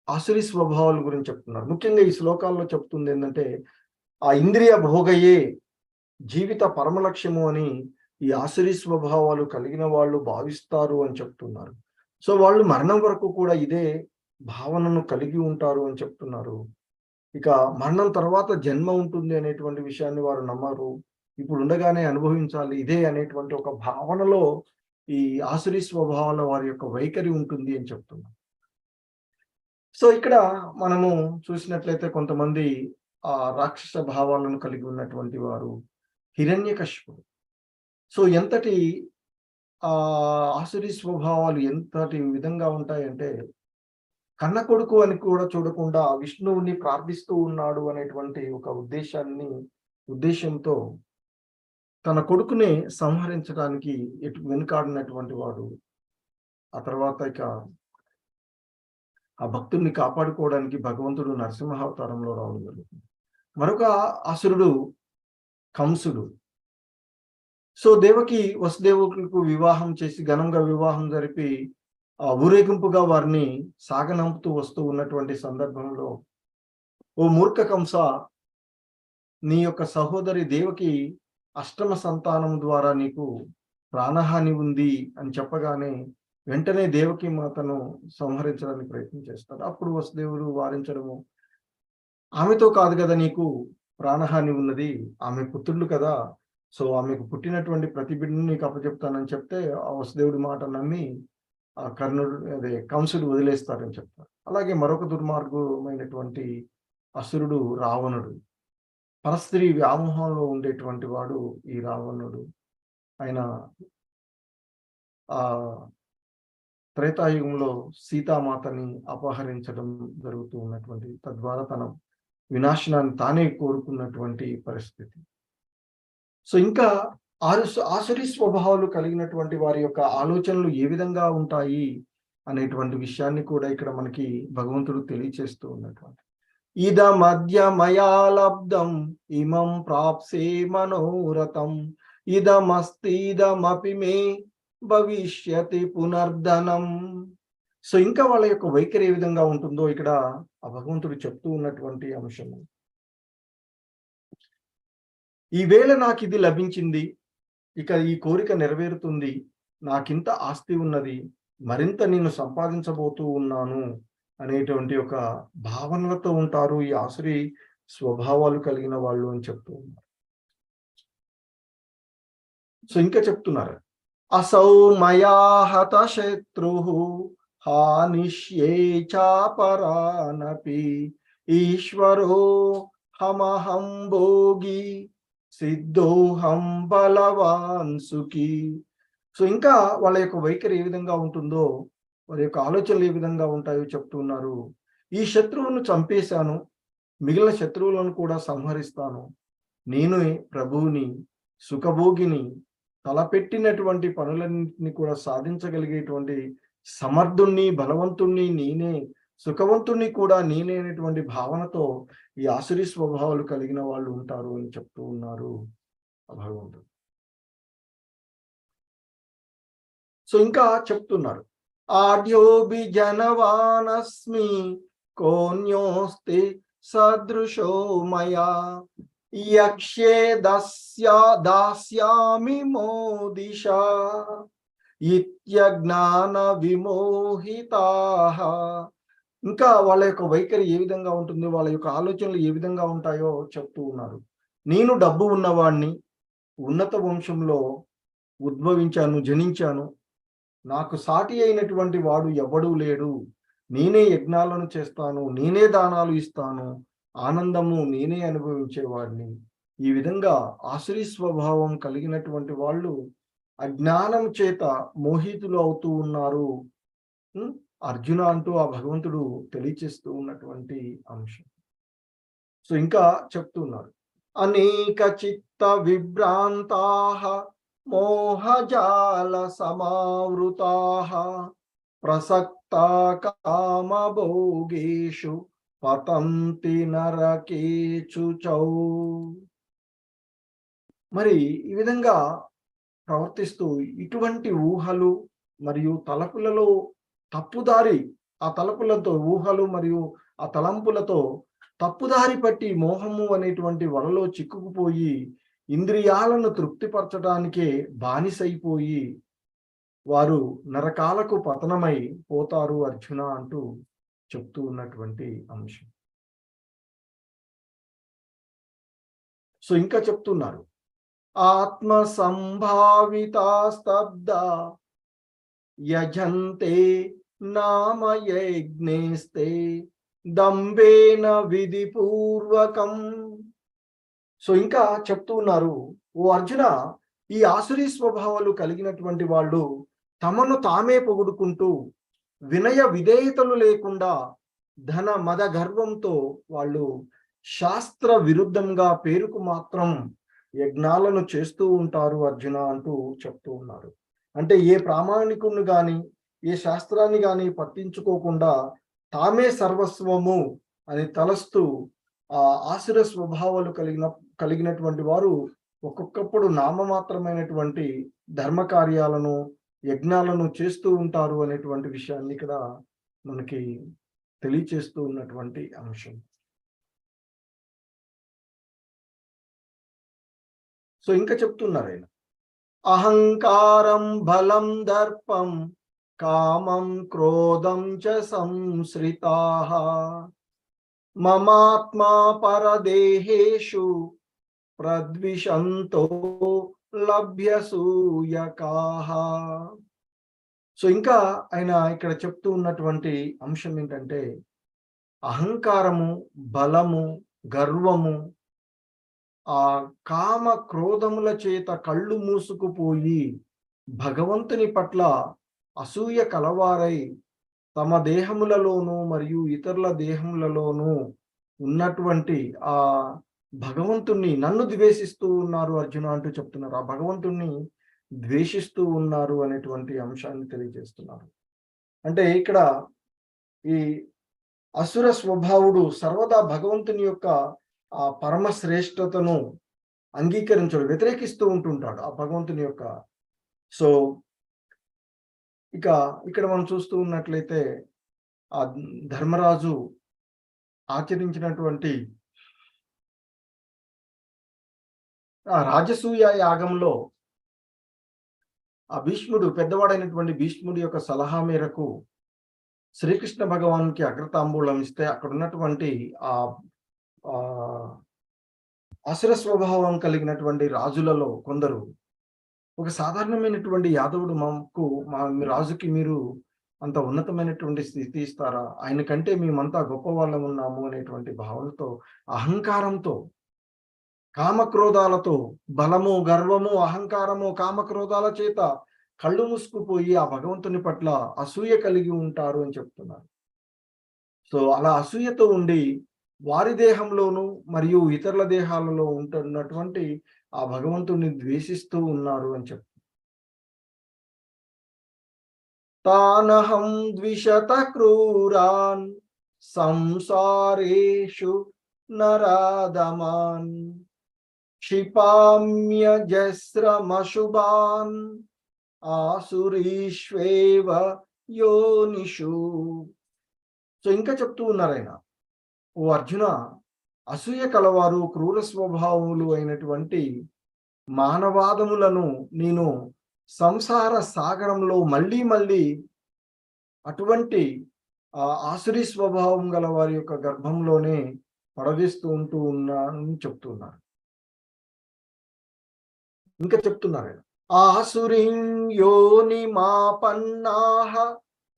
ఆసురి స్వభావాల గురించి చెప్తున్నారు. ముఖ్యంగా ఈ శ్లోకాల్లో చెప్తుంది ఏంటంటే ఆ ఇంద్రియ భోగయే జీవిత పరమ లక్ష్యము అని ఈ ఆసురి స్వభావాలు కలిగిన వాళ్ళు భావిస్తారు అని చెప్తున్నారు. సో వాళ్ళు మరణం వరకు కూడా ఇదే భావనను కలిగి ఉంటారు అని చెప్తున్నారు. ఇక మరణం తర్వాత జన్మ ఉంటుంది అనేటువంటి విషయాన్ని వారు నమ్మరు. ఇప్పుడు ఉండగానే అనుభవించాలి ఇదే అనేటువంటి ఒక భావనలో ఈ ఆసురి స్వభావాల వారి యొక్క వైఖరి ఉంటుంది అని చెప్తున్నారు. సో ఇక్కడ మనము చూసినట్లయితే కొంతమంది ఆ రాక్షస భావాలను కలిగి ఉన్నటువంటి వారు హిరణ్యకశిపుడు. సో ఎంతటి ఆసురి స్వభావాలు ఎంతటి విధంగా ఉంటాయంటే కన్న కొడుకు అని కూడా చూడకుండా విష్ణువుని ప్రార్థిస్తూ ఉన్నాడు అనేటువంటి ఒక ఉద్దేశంతో తన కొడుకునే సంహరించడానికి వెనుకాడినటువంటి వాడు. ఆ తర్వాత ఇక ఆ భక్తుడిని కాపాడుకోవడానికి భగవంతుడు నరసింహావతారంలో రావడం జరుగుతుంది. మరొక అసురుడు కంసుడు. సో దేవకి వసుదేవులకు వివాహం చేసి ఘనంగా వివాహం జరిపి ఊరేగింపుగా వారిని సాగనంపుతూ వస్తూ ఉన్నటువంటి సందర్భంలో, ఓ మూర్ఖ కంస, నీ యొక్క సహోదరి దేవకి అష్టమ సంతానం ద్వారా నీకు ప్రాణహాని ఉంది అని చెప్పగానే వెంటనే దేవకి మాతను సంహరించడానికి ప్రయత్నం చేస్తారు. అప్పుడు వసుదేవుడు వారించడము, ఆమెతో కాదు కదా నీకు ప్రాణహాని ఉన్నది, ఆమె పుత్రులు కదా, సో ఆమెకు పుట్టినటువంటి ప్రతి బిడ్డను నీకు అప్పచెప్తానని చెప్తే ఆ వసుదేవుడి మాట నమ్మి ఆ కంసుడు వదిలేస్తారని చెప్తారు. అలాగే మరొక దుర్మార్గమైనటువంటి అసురుడు రావణుడు. పరస్త్రీ వ్యామోహంలో ఉండేటువంటి వాడు ఈ రావణుడు. ఆయన ఆ త్రేతాయుగంలో సీతామాతని అపహరించడం జరుగుతూ ఉన్నటువంటి, తద్వారా తన వినాశనాన్ని తానే కోరుకున్నటువంటి పరిస్థితి. సో ఇంకా ఆసురి స్వభావాలు కలిగినటువంటి వారి యొక్క ఆలోచనలు ఏ విధంగా ఉంటాయి అనేటువంటి విషయాన్ని కూడా ఇక్కడ మనకి భగవంతుడు తెలియచేస్తూ ఉన్నటువంటి, ఇద మధ్య మయాలబ్ధం ఇమం ప్రాప్సే మనోరథం ఇదమస్తిదమపి మే భవిష్యతి పునర్ధనం. సో ఇంకా వాళ్ళ యొక్క వైఖరి ఏ విధంగా ఉంటుందో ఇక్కడ ఆ భగవంతుడు చెప్తూ ఉన్నటువంటి అంశము. ఈవేళ నాకు ఇది లభించింది, ఇక ఈ కోరిక నెరవేరుతుంది, నాకింత ఆస్తి ఉన్నది, మరింత నేను సంపాదించబోతూ ఉన్నాను అనేటువంటి ఒక భావనలతో ఉంటారు ఈ ఆసురి స్వభావాలు కలిగిన వాళ్ళు అని చెప్తూ ఉన్నారు. సో ఇంకా చెప్తున్నారు, అసౌ మయా హత శత్రుః హానిష్యే చాపరానపి ఈశ్వరో హమహం భోగి సిద్ధోహం బలవాన్ సుఖీ. సో ఇంకా వాళ్ళ యొక్క వైఖరి ఏ విధంగా ఉంటుందో, వారి యొక్క ఆలోచనలు ఏ విధంగా ఉంటాయో చెప్తున్నారు. ఈ శత్రువును చంపేశాను, మిగిలిన శత్రువులను కూడా సంహరిస్తాను, నేను ప్రభువుని, సుఖభోగిని, తలపెట్టినటువంటి పనులన్నింటినీ కూడా సాధించగలిగేటువంటి సమర్థుణ్ణి, బలవంతుణ్ణి నేనే, సుఖవంతుణ్ణి కూడా నేనే అనేటువంటి భావనతో ఈ ఆసురి స్వభావాలు కలిగిన వాళ్ళు ఉంటారు అని చెప్తూ ఉన్నారు భగవంతుడు. సో ఇంకా చెప్తున్నారు, ఆడ్యోబి జనవానస్మి కోన్యోస్తి సదృశో మయా యక్ష్యే దాస్యామి మోదిషా ఇత్యజ్ఞాన విమోహితాః. ఇంకా వాళ్ళ యొక్క వైఖరి ఏ విధంగా ఉంటుంది, వాళ్ళ యొక్క ఆలోచనలు ఏ విధంగా ఉంటాయో చెప్తూ ఉన్నారు. నేను డబ్బు ఉన్నవాణ్ణి, ఉన్నత వంశంలో ఉద్భవించాను, జనించాను, నాకు సాటి అయినటువంటి వాడు ఎవడూ లేడు, నేనే యజ్ఞాలను చేస్తాను, నేనే దానాలు ఇస్తాను, ఆనందము నేనే అనుభవించేవాడిని. ఈ విధంగా ఆసురి స్వభావం కలిగినటువంటి వాళ్ళు అజ్ఞానం చేత మోహితులు అవుతూ ఉన్నారు అర్జున అంటూ ఆ భగవంతుడు తెలియచేస్తూ ఉన్నటువంటి అంశం. సో ఇంకా చెప్తున్నారు, అనేక చిత్త విభ్రాంతాః మోహజాల సమావృతాః ప్రసక్తా కామభోగేషు పతంతి నరకేచుచౌ. మరి ఈ విధంగా ప్రవర్తిస్తూ ఇటువంటి ఊహలు మరియు తలపులలో తప్పుదారి, ఆ తలపులతో ఊహలు మరియు ఆ తలంపులతో తప్పుదారి పట్టి మోహము అనేటువంటి వలలో చిక్కుకుపోయి ఇంద్రియాలను తృప్తిపరచడానికే బానిసైపోయి వారు నరకాలకు పతనమై పోతారు అర్జున అంటూ చెప్తూ ఉన్నటువంటి అంశం. సో ఇంకా చెప్తున్నారు, ఆత్మ సంభావితా స్తబ్ద యజంతే నామ యజ్ఞేస్తే దంభేన విధిపూర్వకం. సో ఇంకా చెప్తూ ఉన్నారు, ఓ అర్జున, ఈ ఆసురీ స్వభావాలు కలిగినటువంటి వాళ్ళు తమను తామే పొగుడుకుంటూ వినయ విధేయతలు లేకుండా ధన మద గర్వంతో వాళ్ళు శాస్త్ర విరుద్ధంగా పేరుకు మాత్రం యజ్ఞాలను చేస్తూ ఉంటారు అర్జున అంటూ చెప్తూ ఉన్నారు. అంటే ఏ ప్రామాణికుని గాని, ఏ శాస్త్రాన్ని గాని పట్టించుకోకుండా తామే సర్వస్వము అని తలస్తూ ఆ ఆసుర స్వభావాలు కలిగినటువంటి వారు ఒక్కొక్కప్పుడు నామమాత్రమైనటువంటి ధర్మ కార్యాలను, యజ్ఞాలను చేస్తూ ఉంటారు అనేటువంటి విషయాన్ని ఇక్కడ మనకి తెలియచేస్తూ ఉన్నటువంటి అంశం. సో ఇంకా చెప్తున్నారు ఆయన, అహంకారం బలం దర్పం కామం క్రోధం చ సంశ్రితాః మమాత్మా పరదేహేషు ప్రద్విషంతో లభ్యసూయకాః. సో ఇంకా ఆయన ఇక్కడ చెప్తూ ఉన్నటువంటి అంశం ఏంటంటే, అహంకారము, బలము, గర్వము, ఆ కామ క్రోధముల చేత కళ్ళు మూసుకుపోయి భగవంతుని పట్ల అసూయ కలవారై తమ దేహములలోనూ మరియు ఇతరుల దేహములలోనూ ఉన్నటువంటి ఆ భగవంతుణ్ణి, నన్ను ద్వేషిస్తూ ఉన్నారు అర్జున అంటూ చెప్తున్నారు. ఆ భగవంతుణ్ణి ద్వేషిస్తూ ఉన్నారు అనేటువంటి అంశాన్ని తెలియజేస్తున్నారు. అంటే ఇక్కడ ఈ అసుర స్వభావుడు సర్వదా భగవంతుని యొక్క ఆ పరమ శ్రేష్టతను అంగీకరించడు, వ్యతిరేకిస్తూ ఉంటుంటాడు ఆ భగవంతుని యొక్క. సో ఇక ఇక్కడ మనం చూస్తూ ఉన్నట్లయితే ఆ ధర్మరాజు ఆచరించినటువంటి ఆ రాజసూయ యాగంలో ఆ భీష్ముడు, పెద్దవాడైనటువంటి భీష్ముడి యొక్క సలహా మేరకు శ్రీకృష్ణ భగవానునికి అగ్రతాంబూలం ఇస్తే అక్కడ ఉన్నటువంటి ఆ అసుర స్వభావం కలిగినటువంటి రాజులలో కొందరు, ఒక సాధారణమైనటువంటి యాదవుడు మా రాజుకి మీరు అంత ఉన్నతమైనటువంటి స్థితి ఇస్తారా? ఆయన కంటే మేమంతా గొప్పవాళ్ళం ఉన్నాము అనేటువంటి భావనతో, అహంకారంతో, కామక్రోధాలతో, బలము, గర్వము, అహంకారము, కామక్రోధాల చేత కళ్ళు మూసుకుపోయి ఆ భగవంతుని పట్ల అసూయ కలిగి ఉంటారు అని చెప్తున్నారు. సో అలా అసూయతో ఉండి వారి దేహంలోను మరియు ఇతరుల దేహాలలో ఉంటున్నటువంటి ఆ భగవంతుని ద్వేషిస్తూ ఉన్నారు అని చెప్తారు. తానహం ద్విషత క్రూరాన్ సంసారేషు నరాదమాన్ క్షిపామ్యజస్రమశుభాన్ ఆసురీష్వేవ యోనిషు. సో ఇంకా చెప్తూ ఉన్నారు ఆయన, ఓ అర్జున, అసూయ కలవారు, క్రూర స్వభావములు అయినటువంటి మానవాదములను నేను సంసార సాగరంలో మళ్ళీ మళ్ళీ అటువంటి ఆసురీ స్వభావం గల వారి యొక్క గర్భంలోనే పడవేస్తూ ఉన్నానని చెప్తున్నారు. ఇంకా చెప్తున్నారు, ఆసురిం యోని మాపన్నాహ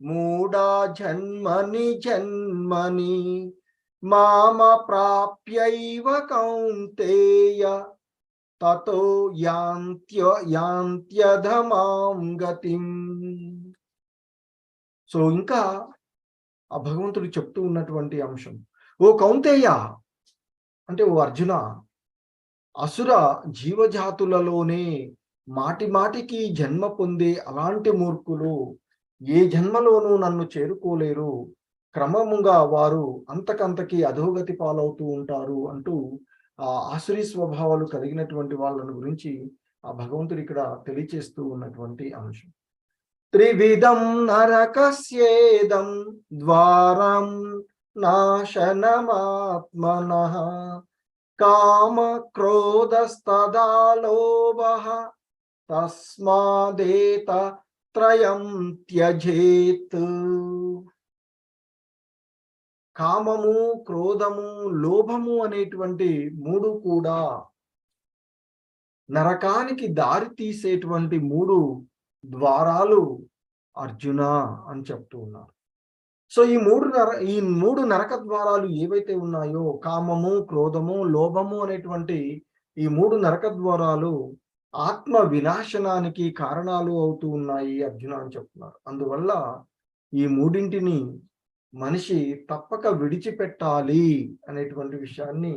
మూఢా జన్మని జన్మని మామ ప్రాప్యైవ కౌంతేయ తతో యాంత్యధమాం గతిం. సో ఇంకా ఆ భగవంతుడు చెప్తూ ఉన్నటువంటి అంశం, ఓ కౌంతేయ అంటే ఓ అర్జున, అసుర జీవజాతులలోనే మాటి మాటికి జన్మ పొందే అలాంటి మూర్ఖులు ఏ జన్మలోనూ నన్ను చేరుకోలేరు, క్రమముగా వారు అంతకంతకి అధోగతి పాలవుతూ ఉంటారు అంటూ ఆ ఆసురీ స్వభావాలు కలిగినటువంటి వాళ్ళను గురించి ఆ భగవంతుడు ఇక్కడ తెలియచేస్తూ ఉన్నటువంటి అంశం. త్రివిధం నరకస్యేదం ద్వారం నాశనమాత్మనః కామ క్రోధస్తదా లోభః తస్మాదేత త్రయం త్యజేత్. కామము, క్రోధము, లోభము అనేటువంటి మూడు కూడా నరకానికి దారి తీసేటువంటి మూడు ద్వారాలు అర్జున అని చెప్తూ ఉన్నారు. సో ఈ మూడు నరక ద్వారాలు ఏవైతే ఉన్నాయో, కామము, క్రోధము, లోభము అనేటువంటి ఈ మూడు నరక ద్వారాలు ఆత్మ వినాశనానికి కారణాలు అవుతూ ఉన్నాయి అర్జున అని చెప్తున్నారు. అందువల్ల ఈ మూడింటిని మనిషి తప్పక విడిచిపెట్టాలి అనేటువంటి విషయాన్ని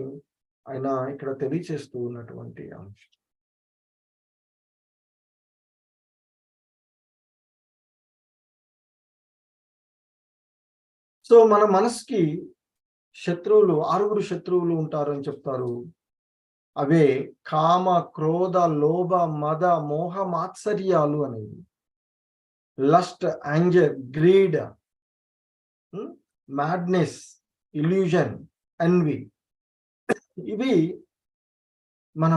ఆయన ఇక్కడ తెలియచేస్తూ ఉన్నటువంటి అంశం. సో మన మనసుకి శత్రువులు, 6 శత్రువులు ఉంటారు అని చెప్తారు. అవే కామ, క్రోధ, లోభ, మద, మోహ, మాత్సర్యాలు అనేవి. Lust, anger, greed, madness, illusion, envy. ఇవి మన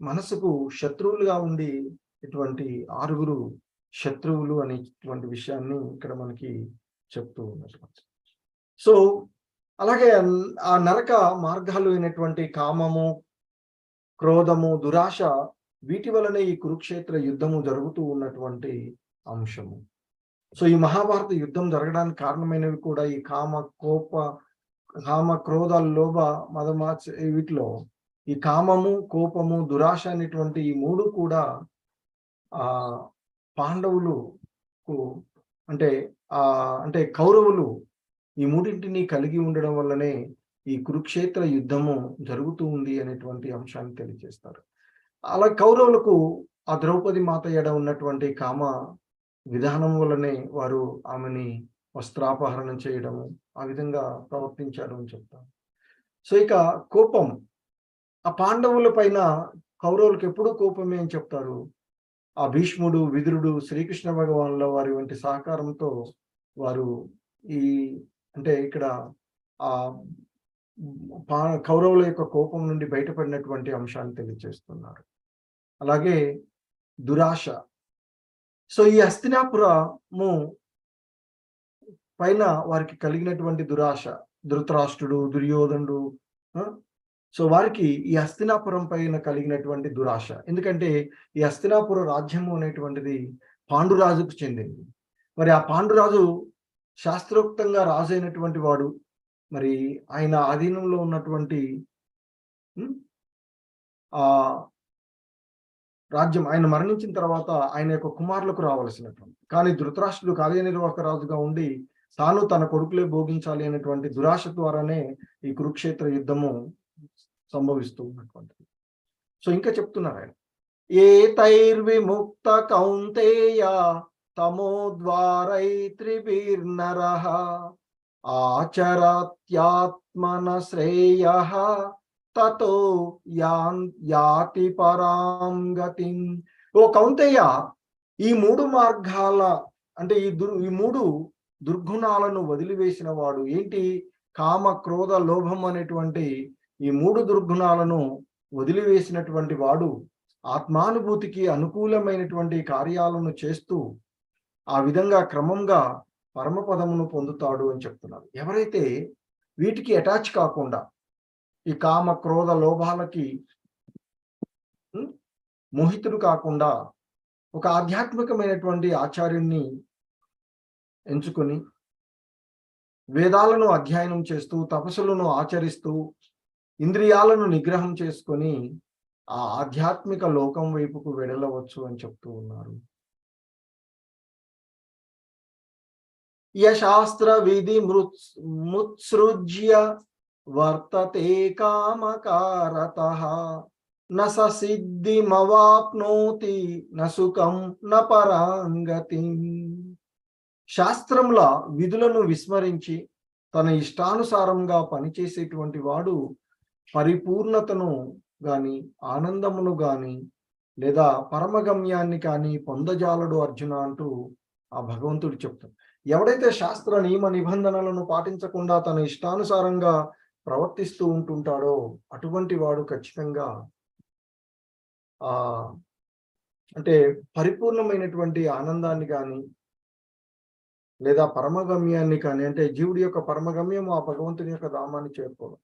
మనసుకు శత్రువులుగా ఉండి ఇటువంటి 6 శత్రువులు అనేటువంటి విషయాన్ని ఇక్కడ మనకి చెప్తూ ఉన్నటువంటి. సో అలాగే ఆ నరక మార్గాలు అయినటువంటి కామము, క్రోధము, దురాశ, వీటి వలనే ఈ కురుక్షేత్ర యుద్ధము జరుగుతూ ఉన్నటువంటి అంశము. సో ఈ మహాభారత యుద్ధం జరగడానికి కారణమైనవి కూడా ఈ కామ, క్రోధ, లోభ, వీటిలో ఈ కామము, కోపము, దురాశ అనేటువంటి ఈ మూడు కూడా పాండవులకు అంటే కౌరవులు ఈ మూడింటిని కలిగి ఉండడం వల్లనే ఈ కురుక్షేత్ర యుద్ధము జరుగుతూ ఉంది అనేటువంటి అంశాన్ని తెలియజేస్తారు. అలా కౌరవులకు ఆ ద్రౌపది మాత ఎడ ఉన్నటువంటి కామ విధానం వల్లనే వారు ఆమెని వస్త్రాపహరణం చేయడము, ఆ విధంగా ప్రవర్తించారు అని చెప్తారు. సో ఇక కోపం, ఆ పాండవుల పైన కౌరవులకు ఎప్పుడూ కోపమే అని చెప్తారు. ఆ భీష్ముడు, విదురుడు, శ్రీకృష్ణ భగవానుల వారి వంటి సహకారంతో వారు ఇక్కడ ఆ కౌరవుల యొక్క కోపం నుండి బయటపడినటువంటి అంశాన్ని తెలియజేస్తున్నారు. అలాగే దురాశ. సో ఈ హస్తినాపురము పైన వారికి కలిగినటువంటి దురాశ, ధృతరాష్ట్రుడు, దుర్యోధనుడు, సో వారికి ఈ హస్తినాపురం పైన కలిగినటువంటి దురాశ. ఎందుకంటే ఈ హస్తినాపుర రాజ్యము అనేటువంటిది పాండురాజుకు చెందింది. మరి ఆ పాండురాజు శాస్త్రోక్తంగా రాజు అయినటువంటి వాడు. మరి ఆయన ఆధీనంలో ఉన్నటువంటి ఆ రాజ్యం ఆయన మరణించిన తర్వాత ఆయన యొక్క కుమారులకు రావలసినటువంటి, కానీ ధృతరాష్ట్రుడు కార్యనిర్వాహక రాజుగా ఉండి తాను తన కొడుకులే భోగించాలి అనేటువంటి దురాశ ద్వారానే ఈ కురుక్షేత్ర యుద్ధము సంభవిస్తూ ఉన్నటువంటిది. సో ఇంకా చెప్తున్నారు ఆయన, ఏతైర్విముక్త కౌంతేయ తమోద్వారై త్రిభిర్నరః ఆచరత్యాత్మన శ్రేయః తతో యాతి పరాం గతిం. ఓ కౌంతేయ, ఈ మూడు మార్గాల అంటే ఈ మూడు దుర్గుణాలను వదిలివేసిన వాడు. ఏంటి? కామ, క్రోధ, లోభం అనేటువంటి ఈ మూడు దుర్గుణాలను వదిలివేసినటువంటి వాడు ఆత్మానుభూతికి అనుకూలమైనటువంటి కార్యాలను చేస్తూ ఆ విధంగా క్రమంగా పరమపదమును పొందుతాడు అని చెప్తున్నారు. ఎవరైతే వీటికి అటాచ్ కాకుండా, ఈ కామ, క్రోధ, లోభాలకి మోహితుడు కాకుండా ఒక ఆధ్యాత్మికమైనటువంటి ఆచార్యుణ్ణి ఎంచుకొని వేదాలను అధ్యయనం చేస్తూ, తపస్సులను ఆచరిస్తూ, ఇంద్రియాలను నిగ్రహం చేసుకొని ఆ ఆధ్యాత్మిక లోకం వైపుకు వెడలవచ్చు అని చెప్తూ ఉన్నారు. యశాస్త్ర విధి ముత్సృజ్య వర్తతే కామకారతః న స సిద్ధిమవాప్నోతి న సుఖం న పరాంగతిం. శాస్త్రముల విధులను విస్మరించి తన ఇష్టానుసారంగా పనిచేసేటువంటి వాడు పరిపూర్ణతను గాని, ఆనందమును గాని, లేదా పరమగమ్యాన్ని కానీ పొందజాలడు అర్జున అంటూ ఆ భగవంతుడు చెప్తాడు. ఎవడైతే శాస్త్ర నియమ నిబంధనలను పాటించకుండా తన ఇష్టానుసారంగా ప్రవర్తిస్తూ ఉంటుంటాడో అటువంటి వాడు ఖచ్చితంగా అంటే పరిపూర్ణమైనటువంటి ఆనందాన్ని కానీ, లేదా పరమగమ్యాన్ని కానీ, అంటే జీవుడి యొక్క పరమగమ్యము ఆ భగవంతుని యొక్క ధామాన్ని చేరుకోవడం.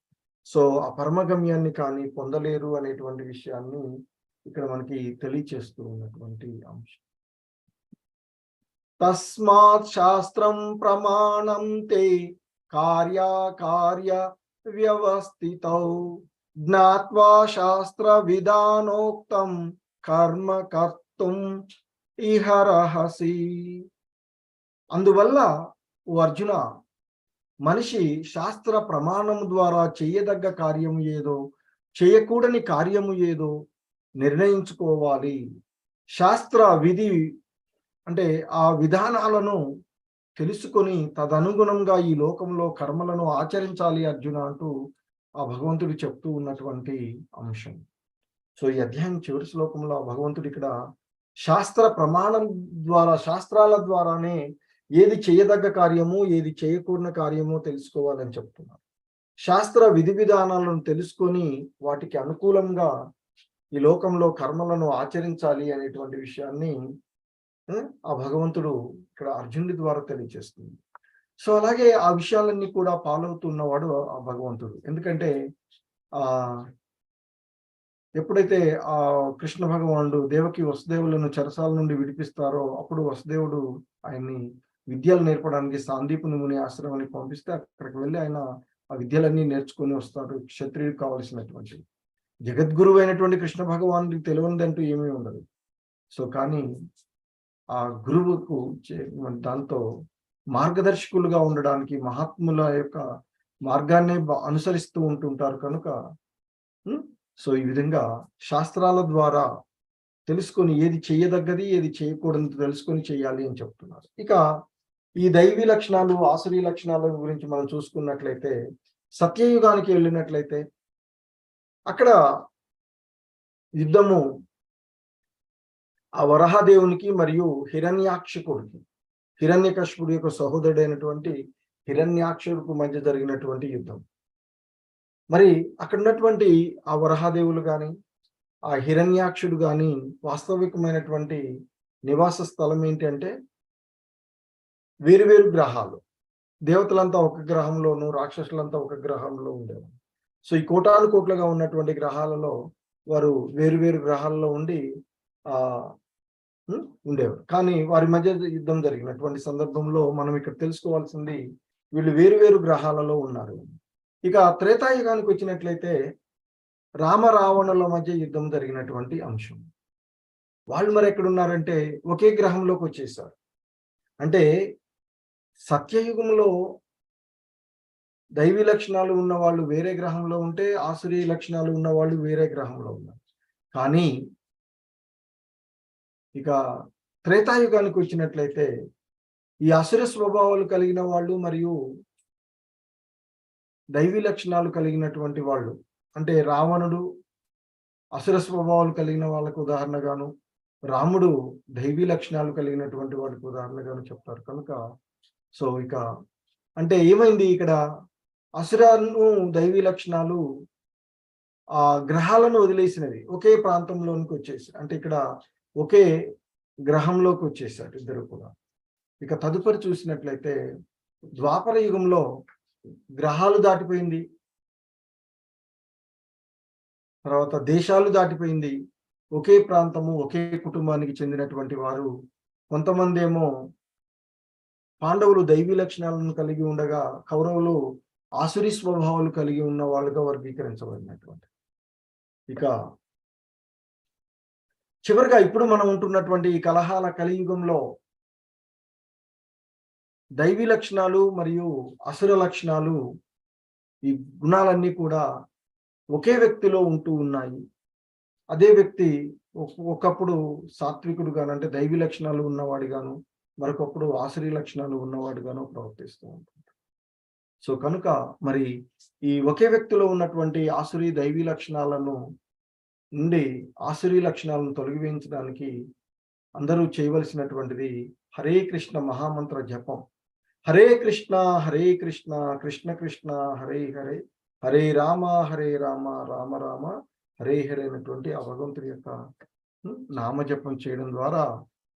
సో ఆ పరమగమ్యాన్ని కానీ పొందలేరు అనేటువంటి విషయాన్ని ఇక్కడ మనకి తెలియచేస్తూ ఉన్నటువంటి అంశం. తస్మాత్ శాస్త్రం ప్రమాణం తే కార్యకార్య వ్యవస్థితౌ జ్ఞాత్వా శాస్త్ర విధానోక్తం కర్మ కర్తుం ఇహరహసి. అందువల్ల ఓ అర్జున, మనిషి శాస్త్ర ప్రమాణం ద్వారా చేయదగ్గ కార్యము ఏదో, చేయకూడని కార్యము ఏదో నిర్ణయించుకోవాలి. శాస్త్ర విధి అంటే ఆ విధానాలను తెలుసుకొని తదనుగుణంగా ఈ లోకంలో కర్మలను ఆచరించాలి అర్జున అంటూ ఆ భగవంతుడు చెప్తూ ఉన్నటువంటి అంశం. సో ఈ అధ్యాయం చివరి శ్లోకంలో భగవంతుడు ఇక్కడ శాస్త్ర ప్రమాణం ద్వారా, శాస్త్రాల ద్వారానే ఏది చేయదగ్గ కార్యము, ఏది చేయకూడని కార్యమో తెలుసుకోవాలని చెప్తున్నారు. శాస్త్ర విధి విధానాలను తెలుసుకొని వాటికి అనుకూలంగా ఈ లోకంలో కర్మలను ఆచరించాలి అనేటువంటి విషయాన్ని ఆ భగవంతుడు ఇక్కడ అర్జునుడి ద్వారా తెలియజేస్తుంది. సో అలాగే ఆ విషయాలన్నీ కూడా పాలవుతున్నవాడు ఆ భగవంతుడు. ఎందుకంటే ఎప్పుడైతే ఆ కృష్ణ భగవానుడు దేవకి వసుదేవులను చెరసాల నుండి విడిపిస్తారో అప్పుడు వసుదేవుడు ఆయన్ని విద్యలు నేర్పడానికి సాందీపుని ముని ఆశ్రమానికి పంపిస్తే అక్కడికి వెళ్ళి ఆయన ఆ విద్యలన్నీ నేర్చుకొని వస్తాడు. క్షత్రియుడు కావలసినటువంటి జగద్గురువు అయినటువంటి కృష్ణ భగవానుడికి తెలియనిదంటూ ఏమీ ఉండదు. సో కానీ ఆ గురువుకు దాంతో మార్గదర్శకులుగా ఉండడానికి మహాత్ముల యొక్క మార్గాన్ని అనుసరిస్తూ ఉంటుంటారు కనుక సో ఈ విధంగా శాస్త్రాల ద్వారా తెలుసుకొని ఏది చేయదగ్గది, ఏది చేయకూడదు తెలుసుకొని చేయాలి అని చెప్తున్నారు. ఇక ఈ దైవీ లక్షణాలు, ఆసురీ లక్షణాల గురించి మనం చూసుకున్నట్లయితే సత్యయుగానికి వెళ్ళినట్లయితే అక్కడ యుద్ధము ఆ వరహదేవునికి మరియు హిరణ్యాక్షకుడికి, హిరణ్యకశిపుడి యొక్క సహోదరుడైనటువంటి హిరణ్యాక్షుడికి మధ్య జరిగినటువంటి యుద్ధం. మరి అక్కడ ఉన్నటువంటి ఆ వరహాదేవులు కానీ, ఆ హిరణ్యాక్షుడు కానీ వాస్తవికమైనటువంటి నివాస స్థలం ఏంటి అంటే వేరు వేరు గ్రహాలు. దేవతలంతా ఒక గ్రహంలోను, రాక్షసులంతా ఒక గ్రహంలో ఉండేవారు. సో, ఈ కోటాను కోట్లుగా ఉన్నటువంటి గ్రహాలలో వారు వేరు వేరు గ్రహాల్లో ఉండి ఆహ్, ఉండేవారు. కానీ వారి మధ్య యుద్ధం జరిగినటువంటి సందర్భంలో మనం ఇక్కడ తెలుసుకోవాల్సింది వీళ్ళు వేరు వేరు గ్రహాలలో ఉన్నారు. ఇక త్రేతాయుగానికి వచ్చినట్లయితే రామ, రావణుల మధ్య యుద్ధం జరిగినటువంటి అంశం. వాళ్ళు మరెక్కడున్నారంటే ఒకే గ్రహంలోకొచ్చేసారు. అంటే సత్యయుగంలో దైవీ లక్షణాలు ఉన్నవాళ్ళు వేరే గ్రహంలో ఉంటే, ఆసురీ లక్షణాలు ఉన్నవాళ్ళు వేరే గ్రహంలో ఉన్నారు. కానీ ఇక త్రేతాయుగానికి వచ్చినట్లయితే ఈ అసుర స్వభావాలు కలిగిన వాళ్ళు మరియు దైవీ లక్షణాలు కలిగినటువంటి వాళ్ళు అంటే రావణుడు అసుర స్వభావాలు కలిగిన వాళ్ళకు ఉదాహరణగాను, రాముడు దైవీ లక్షణాలు కలిగినటువంటి వాడికి ఉదాహరణగాను చెప్తారు. కనుక సో, ఇక అంటే ఏమైంది ఇక్కడ అసురాను దైవీ లక్షణాలు ఆ గ్రహాలను వదిలేసినవి. ఒకే ప్రాంతంలోనికి వచ్చేసి అంటే ఇక్కడ ఒకే గ్రహంలోకి వచ్చేసారు ఇద్దరు కూడా. ఇక తదుపరి చూసినట్లయితే ద్వాపర యుగంలో గ్రహాలు దాటిపోయింది. తర్వాత దేశాలు దాటిపోయింది. ఒకే ప్రాంతము, ఒకే కుటుంబానికి చెందినటువంటి వారు కొంతమందేమో పాండవులు దైవీ లక్షణాలను కలిగి ఉండగా, కౌరవులు ఆసురీ స్వభావాలు కలిగి ఉన్న వాళ్ళుగా వర్గీకరించబడినటువంటి. ఇక చివరగా ఇప్పుడు మనం ఉంటున్నటువంటి ఈ కలహాల కలియుగంలో దైవీ లక్షణాలు మరియు అసుర లక్షణాలు ఈ గుణాలన్నీ కూడా ఒకే వ్యక్తిలో ఉంటూ ఉన్నాయి. అదే వ్యక్తి ఒకప్పుడు సాత్వికుడుగాను అంటే దైవీ లక్షణాలు ఉన్నవాడిగాను, మరొకప్పుడు ఆసురీ లక్షణాలు ఉన్నవాడిగాను ప్రవర్తిస్తూ ఉంటాడు. సో, కనుక మరి ఈ ఒకే వ్యక్తిలో ఉన్నటువంటి ఆసురీ దైవీ లక్షణాలను నుండి ఆసురీ లక్షణాలను తొలగించడానికి అందరూ చేయవలసినటువంటిది హరే కృష్ణ మహామంత్ర జపం. హరే కృష్ణ, హరే కృష్ణ, కృష్ణ కృష్ణ హరే హరే, హరే రామ, హరే రామ, రామ రామ హరే హరే అయినటువంటి ఆ భగవంతుడి యొక్క నామజపం చేయడం ద్వారా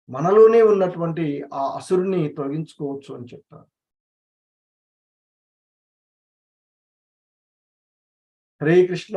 మనలోనే ఉన్నటువంటి ఆ అసురుని తొలగించుకోవచ్చు అని చెప్తారు. హరే కృష్ణ.